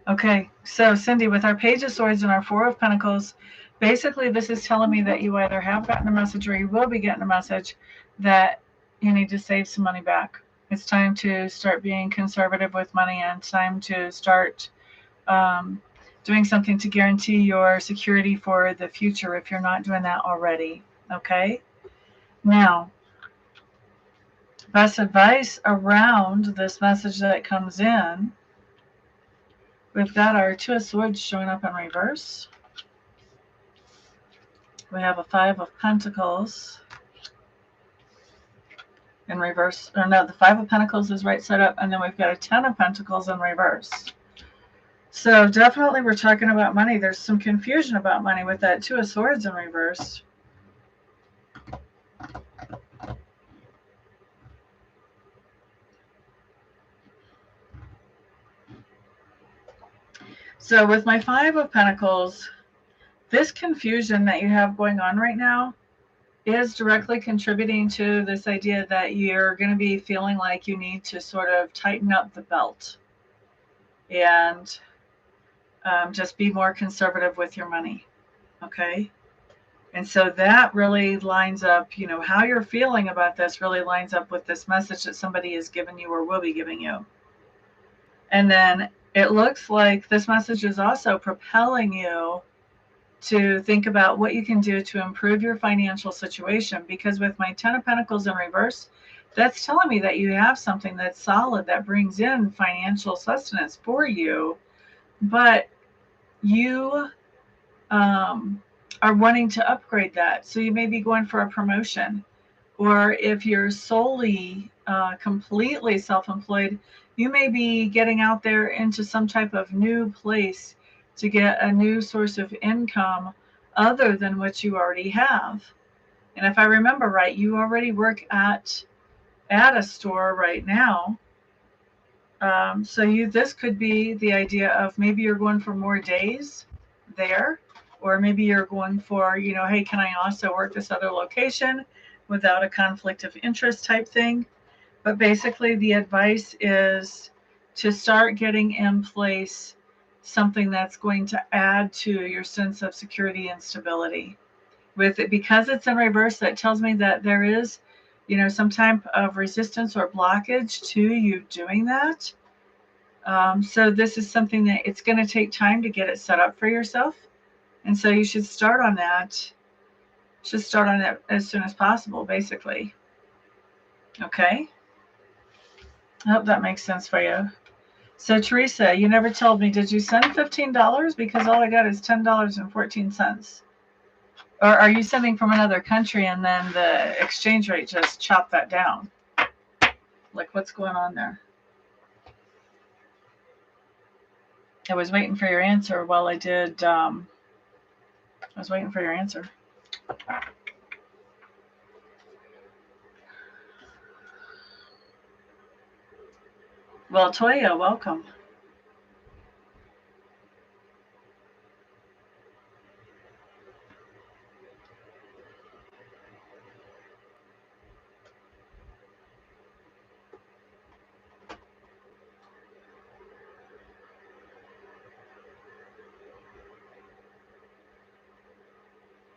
Okay, so Cindy, with our Page of Swords and our Four of Pentacles, basically this is telling me that you either have gotten a message or you will be getting a message that you need to save some money back. It's time to start being conservative with money, and it's time to start doing something to guarantee your security for the future if you're not doing that already. Okay? Now, best advice around this message that comes in. We've got our Two of Swords showing up in reverse. We have a Five of Pentacles in reverse. Or no, the Five of Pentacles is right side up, and then we've got a Ten of Pentacles in reverse. So definitely we're talking about money. There's some confusion about money with that Two of Swords in reverse. So with my Five of Pentacles, this confusion that you have going on right now is directly contributing to this idea that you're going to be feeling like you need to sort of tighten up the belt and just be more conservative with your money. Okay? And so that really lines up, you know, how you're feeling about this really lines up with this message that somebody has given you or will be giving you. And then it looks like this message is also propelling you to think about what you can do to improve your financial situation, because with my Ten of Pentacles in reverse, that's telling me that you have something that's solid that brings in financial sustenance for you, but you are wanting to upgrade that. So you may be going for a promotion, or if you're solely completely self-employed, you may be getting out there into some type of new place to get a new source of income other than what you already have. And if I remember right, you already work at a store right now. So this could be the idea of maybe you're going for more days there, or maybe you're going for, you know, hey, can I also work this other location without a conflict of interest type thing? But basically, the advice is to start getting in place something that's going to add to your sense of security and stability. With it, because it's in reverse, that tells me that there is, some type of resistance or blockage to you doing that. So this is something that it's going to take time to get it set up for yourself. And so you should start on that. Just start on it as soon as possible, basically. Okay? I hope that makes sense for you. So, Teresa, you never told me, did you send $15? Because all I got is $10.14. Or are you sending from another country and then the exchange rate just chopped that down? Like, what's going on there? I was waiting for your answer while I did, I was waiting for your answer. Well, Toya, welcome.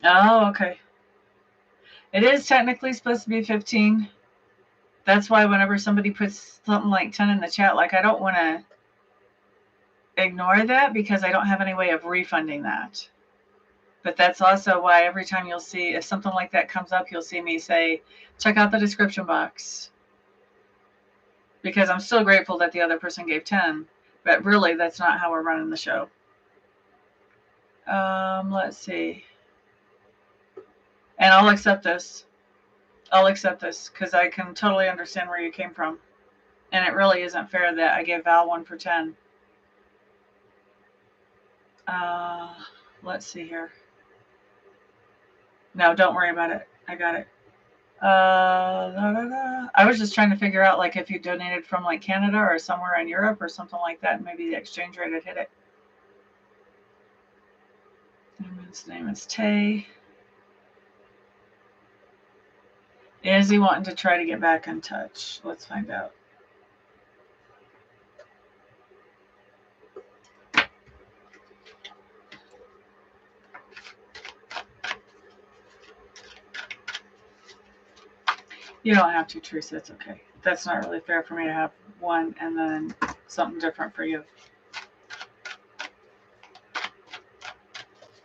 Oh, okay. It is technically supposed to be 15. That's why whenever somebody puts something like 10 in the chat, like, I don't want to ignore that because I don't have any way of refunding that. But that's also why every time you'll see, if something like that comes up, you'll see me say, check out the description box. Because I'm still grateful that the other person gave 10. But really, that's not how we're running the show. Let's see. And I'll accept this. I'll accept this because I can totally understand where you came from. And it really isn't fair that I gave Val 1 for 10. Let's see here. No, don't worry about it. I got it. I was just trying to figure out, like, if you donated from, like, Canada or somewhere in Europe or something like that, maybe the exchange rate had hit it. His name is Tay. Is he wanting to try to get back in touch? Let's find out. You don't have to, Teresa. It's okay. That's not really fair for me to have one and then something different for you.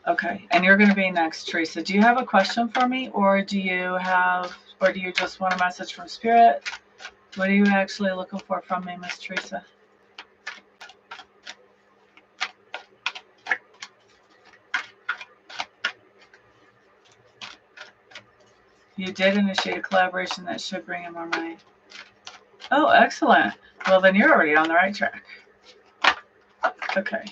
Okay, and you're going to be next, Teresa. Do you have a question for me, or do you just want a message from Spirit? What are you actually looking for from me, Miss Teresa? You did initiate a collaboration that should bring in more money. Oh, excellent. Well, then you're already on the right track. Okay.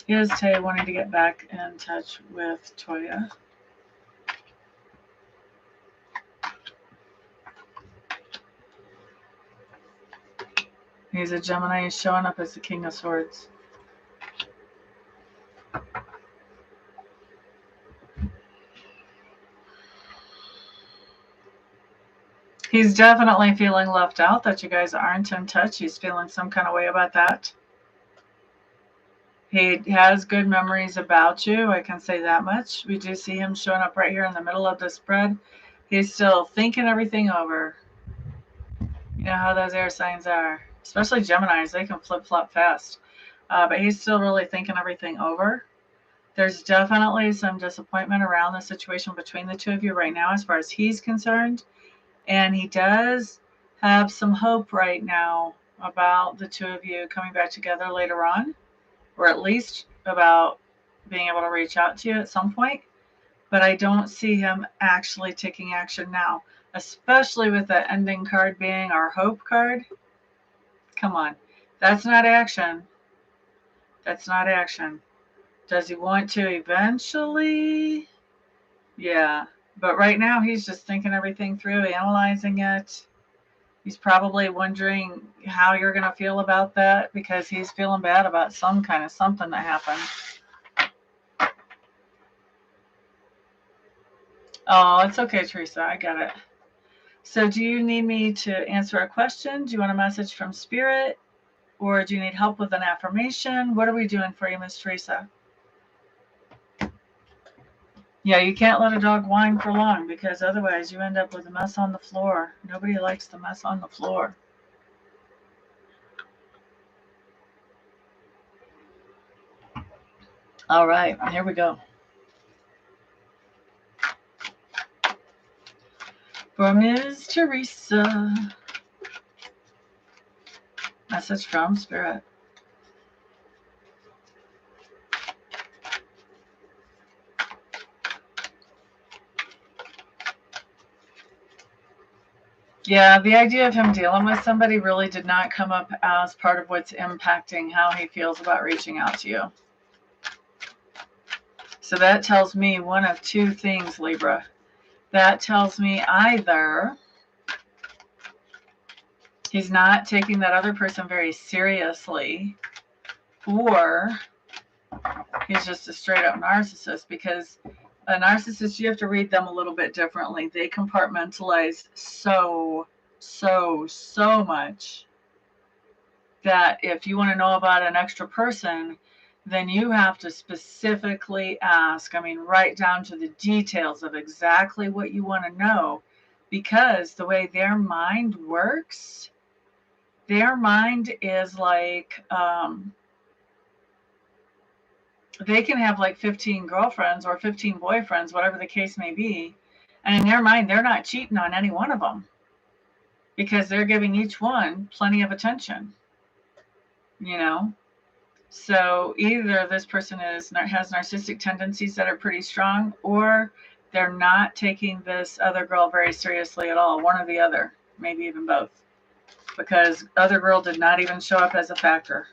Is Tay wanting to get back in touch with Toya? He's a Gemini. He's showing up as the King of Swords. He's definitely feeling left out that you guys aren't in touch. He's feeling some kind of way about that. He has good memories about you. I can say that much. We do see him showing up right here in the middle of the spread. He's still thinking everything over. You know how those air signs are, especially Geminis. They can flip-flop fast. But he's still really thinking everything over. There's definitely some disappointment around the situation between the two of you right now as far as he's concerned. And he does have some hope right now about the two of you coming back together later on, or at least about being able to reach out to you at some point. But I don't see him actually taking action now, especially with the ending card being our hope card. Come on. That's not action. That's not action. Does he want to eventually? Yeah. But right now, he's just thinking everything through, analyzing it. He's probably wondering how you're going to feel about that because he's feeling bad about some kind of something that happened. Oh, it's okay, Teresa. I got it. So do you need me to answer a question? Do you want a message from Spirit? Or do you need help with an affirmation? What are we doing for you, Miss Teresa? Yeah, you can't let a dog whine for long because otherwise you end up with a mess on the floor. Nobody likes the mess on the floor. All right, here we go. For Ms. Teresa, message from Spirit. Yeah, the idea of him dealing with somebody really did not come up as part of what's impacting how he feels about reaching out to you. So that tells me one of two things, Libra. That tells me either he's not taking that other person very seriously, or he's just a straight up narcissist, because a narcissist, you have to read them a little bit differently. They compartmentalize so much that if you want to know about an extra person, then you have to specifically ask, right down to the details of exactly what you want to know, because the way their mind works, their mind is like, they can have like 15 girlfriends or 15 boyfriends, whatever the case may be. And in their mind, they're not cheating on any one of them because they're giving each one plenty of attention, you know? So either this person has narcissistic tendencies that are pretty strong, or they're not taking this other girl very seriously at all. One or the other, maybe even both, because other girl did not even show up as a factor.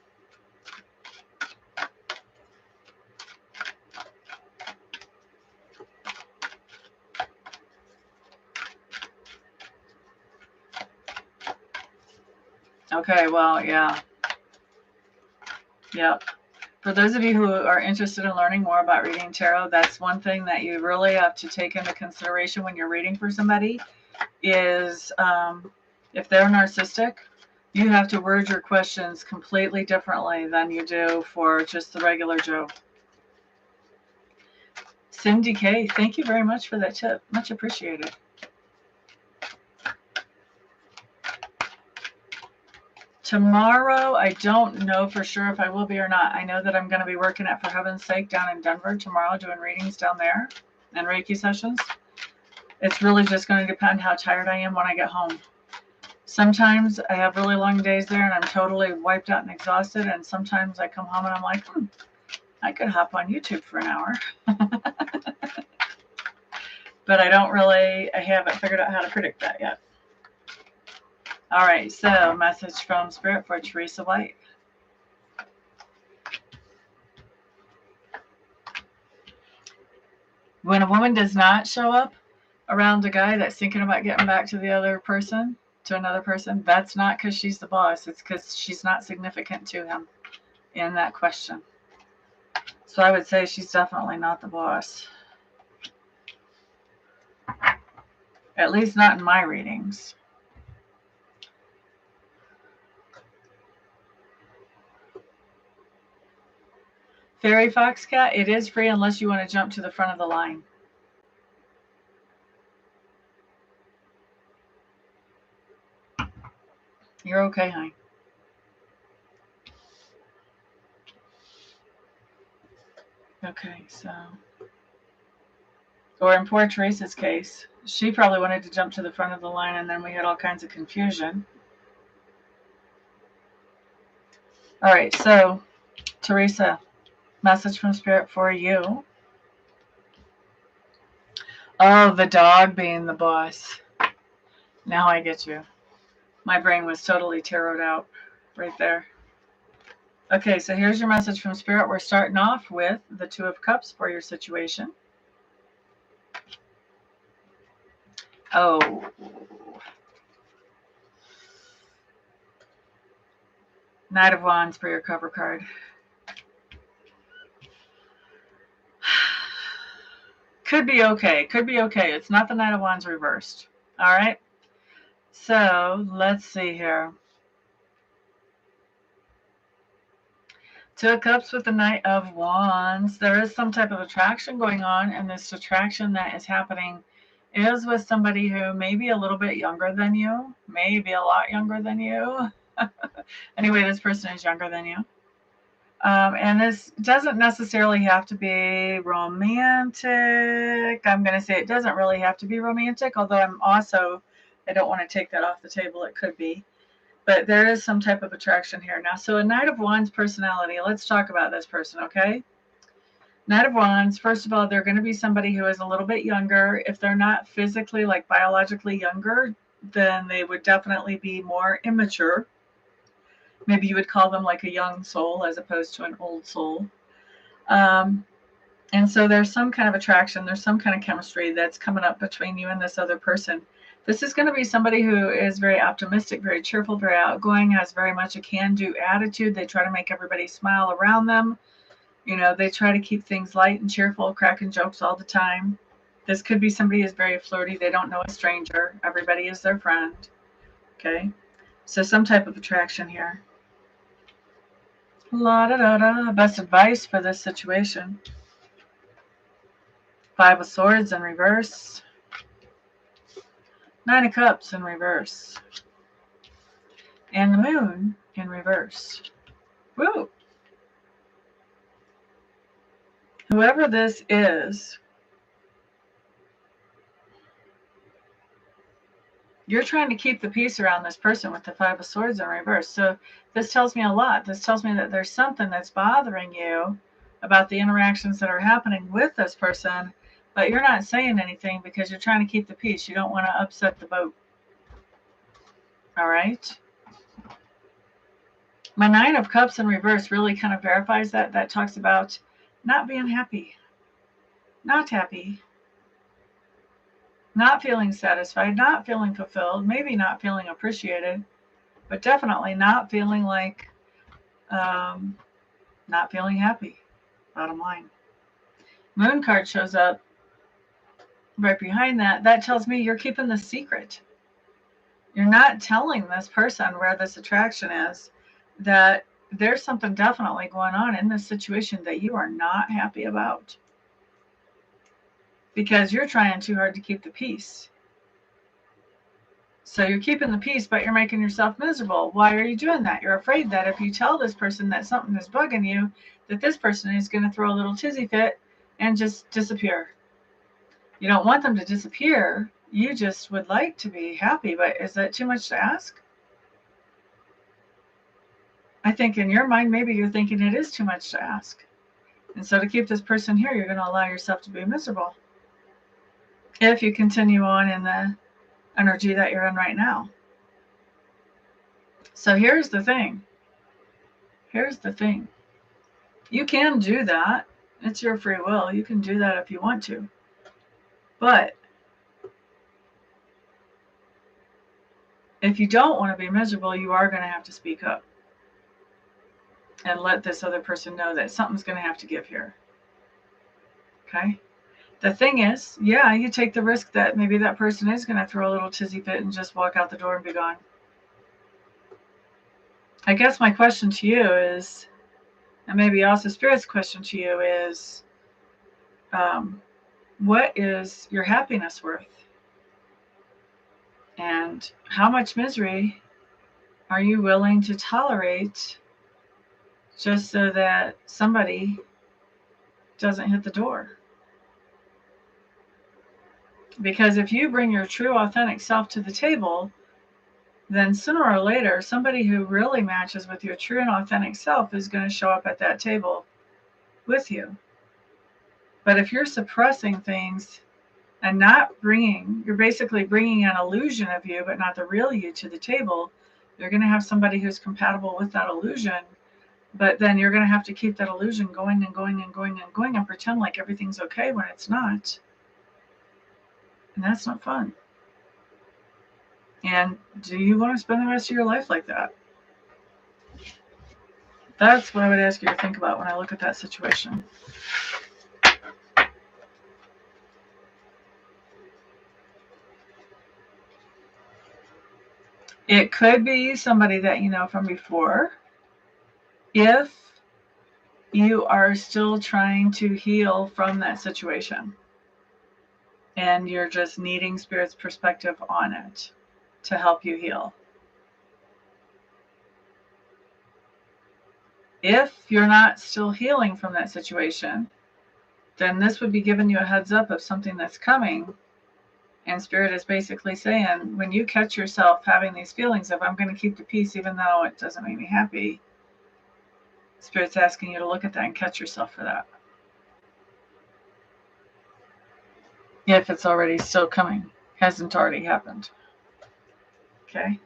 Okay, well, yeah. Yep. For those of you who are interested in learning more about reading tarot, that's one thing that you really have to take into consideration when you're reading for somebody is if they're narcissistic, you have to word your questions completely differently than you do for just the regular Joe. Cindy K, thank you very much for that tip. Much appreciated. Tomorrow, I don't know for sure if I will be or not. I know that I'm going to be working at For Heaven's Sake down in Denver tomorrow, doing readings down there and Reiki sessions. It's really just going to depend how tired I am when I get home. Sometimes I have really long days there and I'm totally wiped out and exhausted. And sometimes I come home and I'm like, I could hop on YouTube for an hour. But I haven't figured out how to predict that yet. All right, so message from Spirit for Teresa White. When a woman does not show up around a guy that's thinking about getting back to another person, that's not because she's the boss. It's because she's not significant to him in that question. So I would say she's definitely not the boss. At least not in my readings. Fairy Foxcat, it is free unless you want to jump to the front of the line. You're okay, honey. Okay, so. Or in poor Teresa's case, she probably wanted to jump to the front of the line and then we had all kinds of confusion. All right, so Teresa, message from Spirit for you. Oh, the dog being the boss. Now I get you. My brain was totally taroted out right there. Okay, so here's your message from Spirit. We're starting off with the Two of Cups for your situation. Oh. Knight of Wands for your cover card. Could be okay. Could be okay. It's not the Knight of Wands reversed. All right. So let's see here. Two of Cups with the Knight of Wands. There is some type of attraction going on, and this attraction that is happening is with somebody who may be a little bit younger than you, maybe a lot younger than you. Anyway, this person is younger than you. And this doesn't necessarily have to be romantic. I'm going to say it doesn't really have to be romantic, although I don't want to take that off the table. It could be. But there is some type of attraction here. Now, so a Knight of Wands personality, let's talk about this person, okay? Knight of Wands, first of all, they're going to be somebody who is a little bit younger. If they're not physically, like biologically younger, then they would definitely be more immature. Maybe you would call them like a young soul as opposed to an old soul. And so there's some kind of attraction, there's some kind of chemistry that's coming up between you and this other person. This is going to be somebody who is very optimistic, very cheerful, very outgoing, has very much a can-do attitude. They try to make everybody smile around them. You know, they try to keep things light and cheerful, cracking jokes all the time. This could be somebody who's very flirty. They don't know a stranger. Everybody is their friend. Okay? So some type of attraction here. La-da-da-da. Best advice for this situation. Five of Swords in reverse. Nine of Cups in reverse. And the Moon in reverse. Woo! Whoever this is, you're trying to keep the peace around this person with the Five of Swords in reverse. So this tells me a lot. This tells me that there's something that's bothering you about the interactions that are happening with this person, but you're not saying anything because you're trying to keep the peace. You don't want to upset the boat. All right? My Nine of Cups in reverse really kind of verifies that. That talks about not being happy, not happy, not feeling satisfied, not feeling fulfilled, maybe not feeling appreciated, but definitely not feeling like, not feeling happy, bottom line. Moon card shows up right behind that. That tells me you're keeping the secret. You're not telling this person where this attraction is, that there's something definitely going on in this situation that you are not happy about. Because you're trying too hard to keep the peace. So you're keeping the peace, but you're making yourself miserable. Why are you doing that? You're afraid that if you tell this person that something is bugging you, that this person is going to throw a little tizzy fit and just disappear. You don't want them to disappear. You just would like to be happy, but is that too much to ask? I think in your mind, maybe you're thinking it is too much to ask. And so to keep this person here, you're going to allow yourself to be miserable. If you continue on in the energy that you're in right now. So here's the thing. Here's the thing. You can do that. It's your free will. You can do that if you want to. But if you don't want to be miserable, you are going to have to speak up and let this other person know that something's going to have to give here. Okay? The thing is, yeah, you take the risk that maybe that person is going to throw a little tizzy fit and just walk out the door and be gone. I guess my question to you is, and maybe also Spirit's question to you is, what is your happiness worth? And how much misery are you willing to tolerate just so that somebody doesn't hit the door? Because if you bring your true, authentic self to the table, then sooner or later, somebody who really matches with your true and authentic self is going to show up at that table with you. But if you're suppressing things and not you're basically bringing an illusion of you, but not the real you to the table, you're going to have somebody who's compatible with that illusion. But then you're going to have to keep that illusion going and going and going and going and pretend like everything's okay when it's not. And that's not fun. And do you want to spend the rest of your life like that? That's what I would ask you to think about when I look at that situation. It could be somebody that you know from before. If you are still trying to heal from that situation and you're just needing Spirit's perspective on it to help you heal. If you're not still healing from that situation, then this would be giving you a heads up of something that's coming. And Spirit is basically saying, when you catch yourself having these feelings of, I'm going to keep the peace even though it doesn't make me happy, Spirit's asking you to look at that and catch yourself for that. If it's already still coming, hasn't already happened. Okay?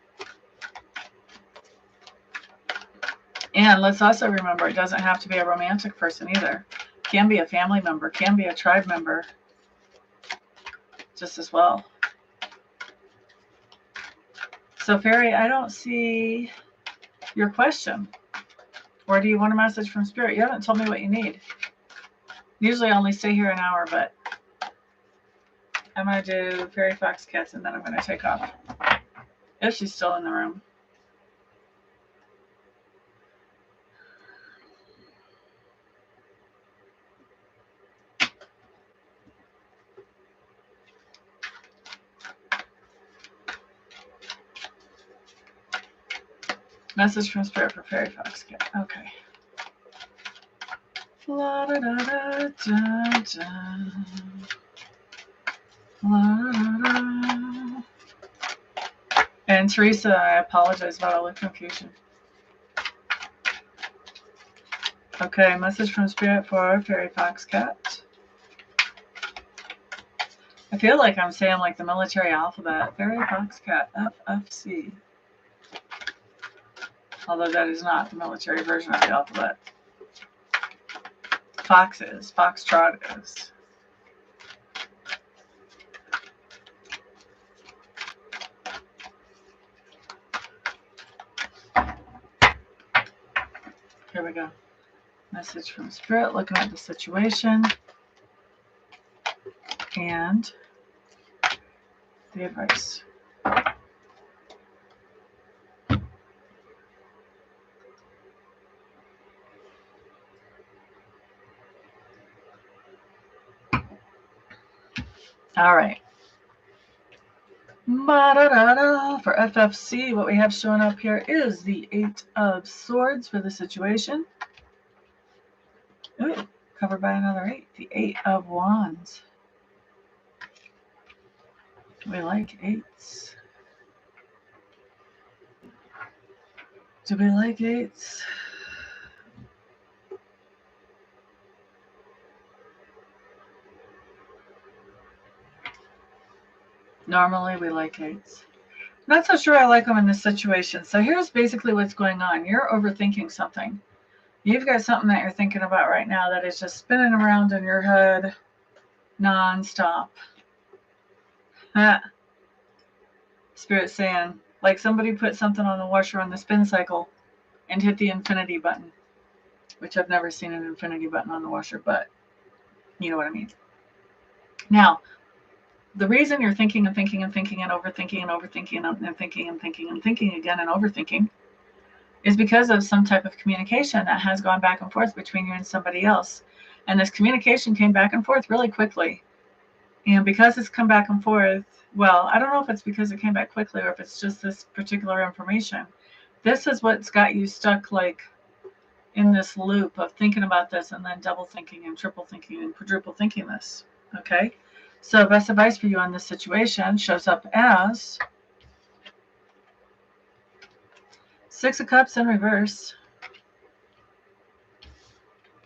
And let's also remember, it doesn't have to be a romantic person either. Can be a family member, can be a tribe member, just as well. So, Fairy, I don't see your question. Or do you want a message from Spirit? You haven't told me what you need. Usually I only stay here an hour, but I'm going to do Fairy Fox Cats and then I'm going to take off. If she's still in the room. Message from Spirit for Fairy Fox Cat. Okay. La da da da da da. La da da. And Teresa, I apologize about all the confusion. Okay, message from Spirit for Fairy Fox Cat. I feel like I'm saying like the military alphabet. Fairy Fox Cat, FFC. Although that is not the military version of the alphabet. Fox is. Foxtrot is. Here we go. Message from Spirit, looking at the situation and the advice. All right. For FFC, what we have showing up here is the 8 of Swords for the situation. Ooh, covered by another 8. The 8 of Wands. We like 8s. Do we like 8s? Normally we like 8s. Not so sure I like them in this situation. So here's basically what's going on. You're overthinking something. You've got something that you're thinking about right now that is just spinning around in your head nonstop. Spirit saying, like somebody put something on the washer on the spin cycle and hit the infinity button, which I've never seen an infinity button on the washer, but you know what I mean. Now, the reason you're thinking and thinking and thinking and overthinking and overthinking and thinking and thinking and thinking again and overthinking is because of some type of communication that has gone back and forth between you and somebody else. And this communication came back and forth really quickly. And because it's come back and forth, well, I don't know if it's because it came back quickly or if it's just this particular information. This is what's got you stuck like in this loop of thinking about this and then double thinking and triple thinking and quadruple thinking this. Okay? So best advice for you on this situation shows up as 6 of Cups in reverse.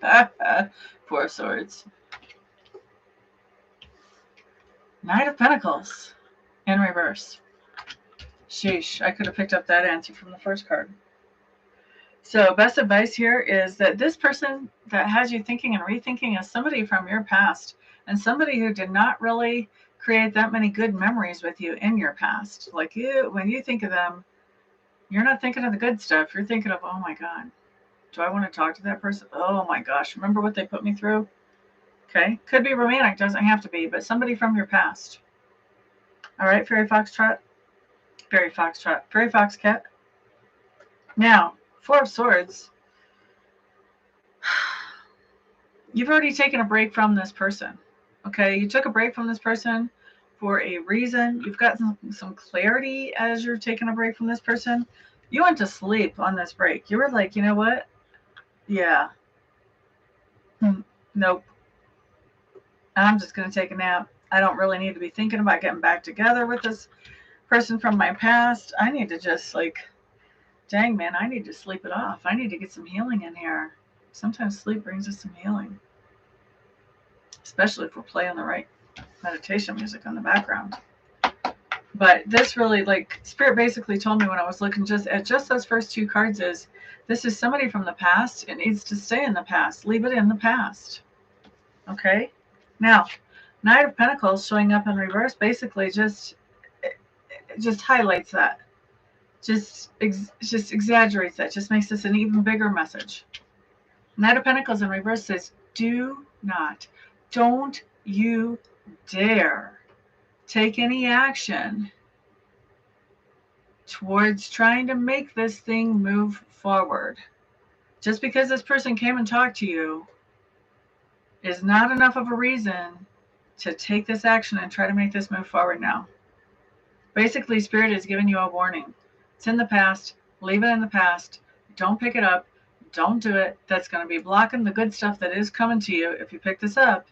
4 of Swords. Knight of Pentacles in reverse. Sheesh, I could have picked up that answer from the first card. So best advice here is that this person that has you thinking and rethinking is somebody from your past and somebody who did not really create that many good memories with you in your past. Like you, when you think of them, you're not thinking of the good stuff. You're thinking of, oh my God, do I want to talk to that person? Oh my gosh, remember what they put me through? Okay, could be romantic, doesn't have to be, but somebody from your past. All right, Fairy Foxtrot. Fairy Foxtrot. Fairy Foxcat. Now, Four of Swords. You've already taken a break from this person. Okay, you took a break from this person for a reason. You've got some clarity as you're taking a break from this person. You went to sleep on this break. You were like, you know what? Yeah. Nope. I'm just going to take a nap. I don't really need to be thinking about getting back together with this person from my past. I need to just dang man, I need to sleep it off. I need to get some healing in here. Sometimes sleep brings us some healing, especially if we're playing the right meditation music in the background. But this really, Spirit basically told me when I was looking just at those first two cards is, this is somebody from the past. It needs to stay in the past. Leave it in the past. Okay? Now, Knight of Pentacles showing up in reverse basically just highlights that. Just exaggerates that. Just makes this an even bigger message. Knight of Pentacles in reverse says, don't you dare take any action towards trying to make this thing move forward. Just because this person came and talked to you is not enough of a reason to take this action and try to make this move forward now. Basically, Spirit is giving you a warning. It's in the past. Leave it in the past. Don't pick it up. Don't do it. That's going to be blocking the good stuff that is coming to you. If you pick this up,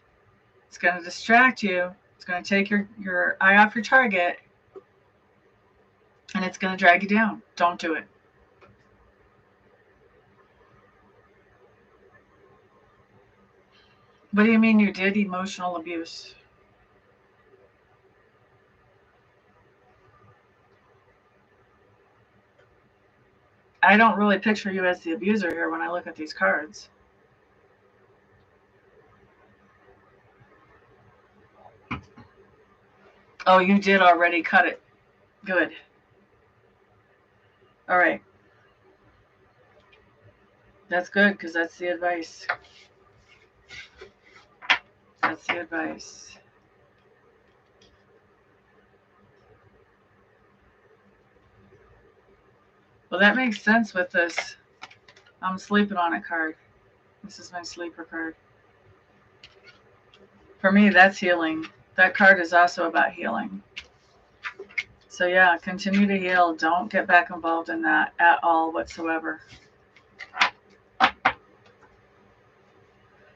it's going to distract you. It's going to take your eye off your target. And it's going to drag you down. Don't do it. What do you mean you did emotional abuse? I don't really picture you as the abuser here when I look at these cards. Oh, you did already cut it. Good. All right. That's good because that's the advice. That's the advice. Well, that makes sense with this I'm sleeping on it card. This is my sleeper card. For me, that's healing. That card is also about healing. So yeah, continue to heal. Don't get back involved in that at all whatsoever.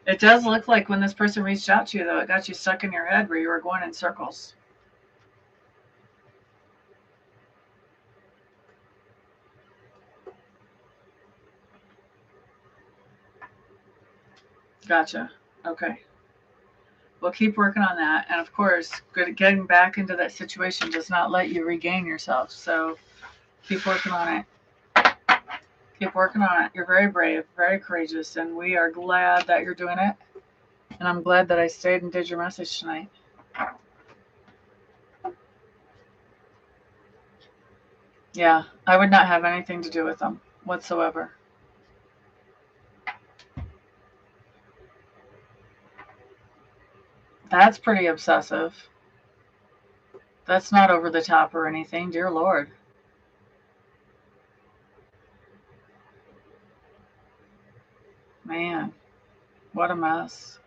It does look like when this person reached out to you, though, it got you stuck in your head where you were going in circles. Gotcha. Okay. Well, keep working on that. And of course, getting back into that situation does not let you regain yourself. So keep working on it. Keep working on it. You're very brave, very courageous, and we are glad that you're doing it. And I'm glad that I stayed and did your message tonight. Yeah, I would not have anything to do with them whatsoever. That's pretty obsessive. That's not over the top or anything, dear Lord. Man, what a mess.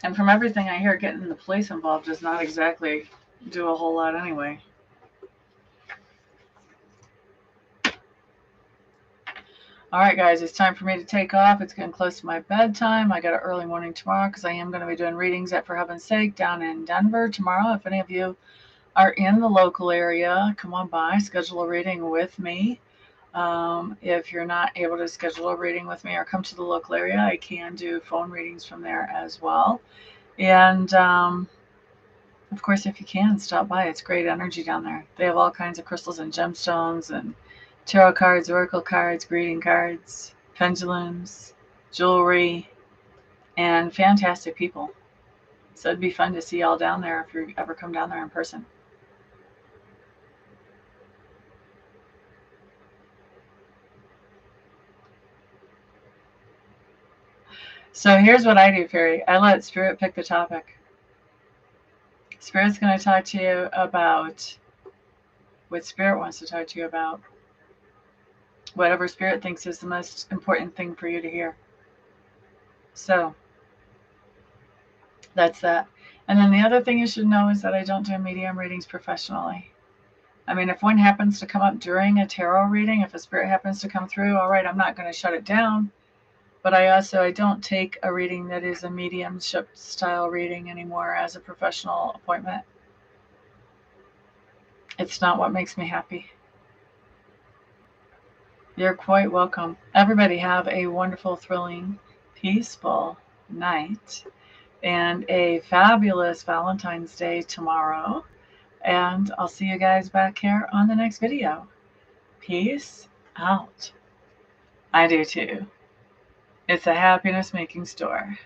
And from everything I hear, getting the police involved does not exactly do a whole lot anyway. All right, guys, it's time for me to take off. It's getting close to my bedtime. I got an early morning tomorrow because I am going to be doing readings at For Heaven's Sake down in Denver tomorrow. If any of you are in the local area, come on by, schedule a reading with me. If you're not able to schedule a reading with me or come to the local area, I can do phone readings from there as well. And of course, if you can, stop by. It's great energy down there. They have all kinds of crystals and gemstones and tarot cards, oracle cards, greeting cards, pendulums, jewelry, and fantastic people. So it'd be fun to see y'all down there if you ever come down there in person. So here's what I do, Fairy. I let Spirit pick the topic. Spirit's going to talk to you about what Spirit wants to talk to you about. Whatever Spirit thinks is the most important thing for you to hear. So, that's that. And then the other thing you should know is that I don't do medium readings professionally. I mean, if one happens to come up during a tarot reading, if a spirit happens to come through, all right, I'm not going to shut it down. But I don't take a reading that is a mediumship style reading anymore as a professional appointment. It's not what makes me happy. You're quite welcome. Everybody have a wonderful, thrilling, peaceful night and a fabulous Valentine's Day tomorrow. And I'll see you guys back here on the next video. Peace out. I do too. It's a happiness making store.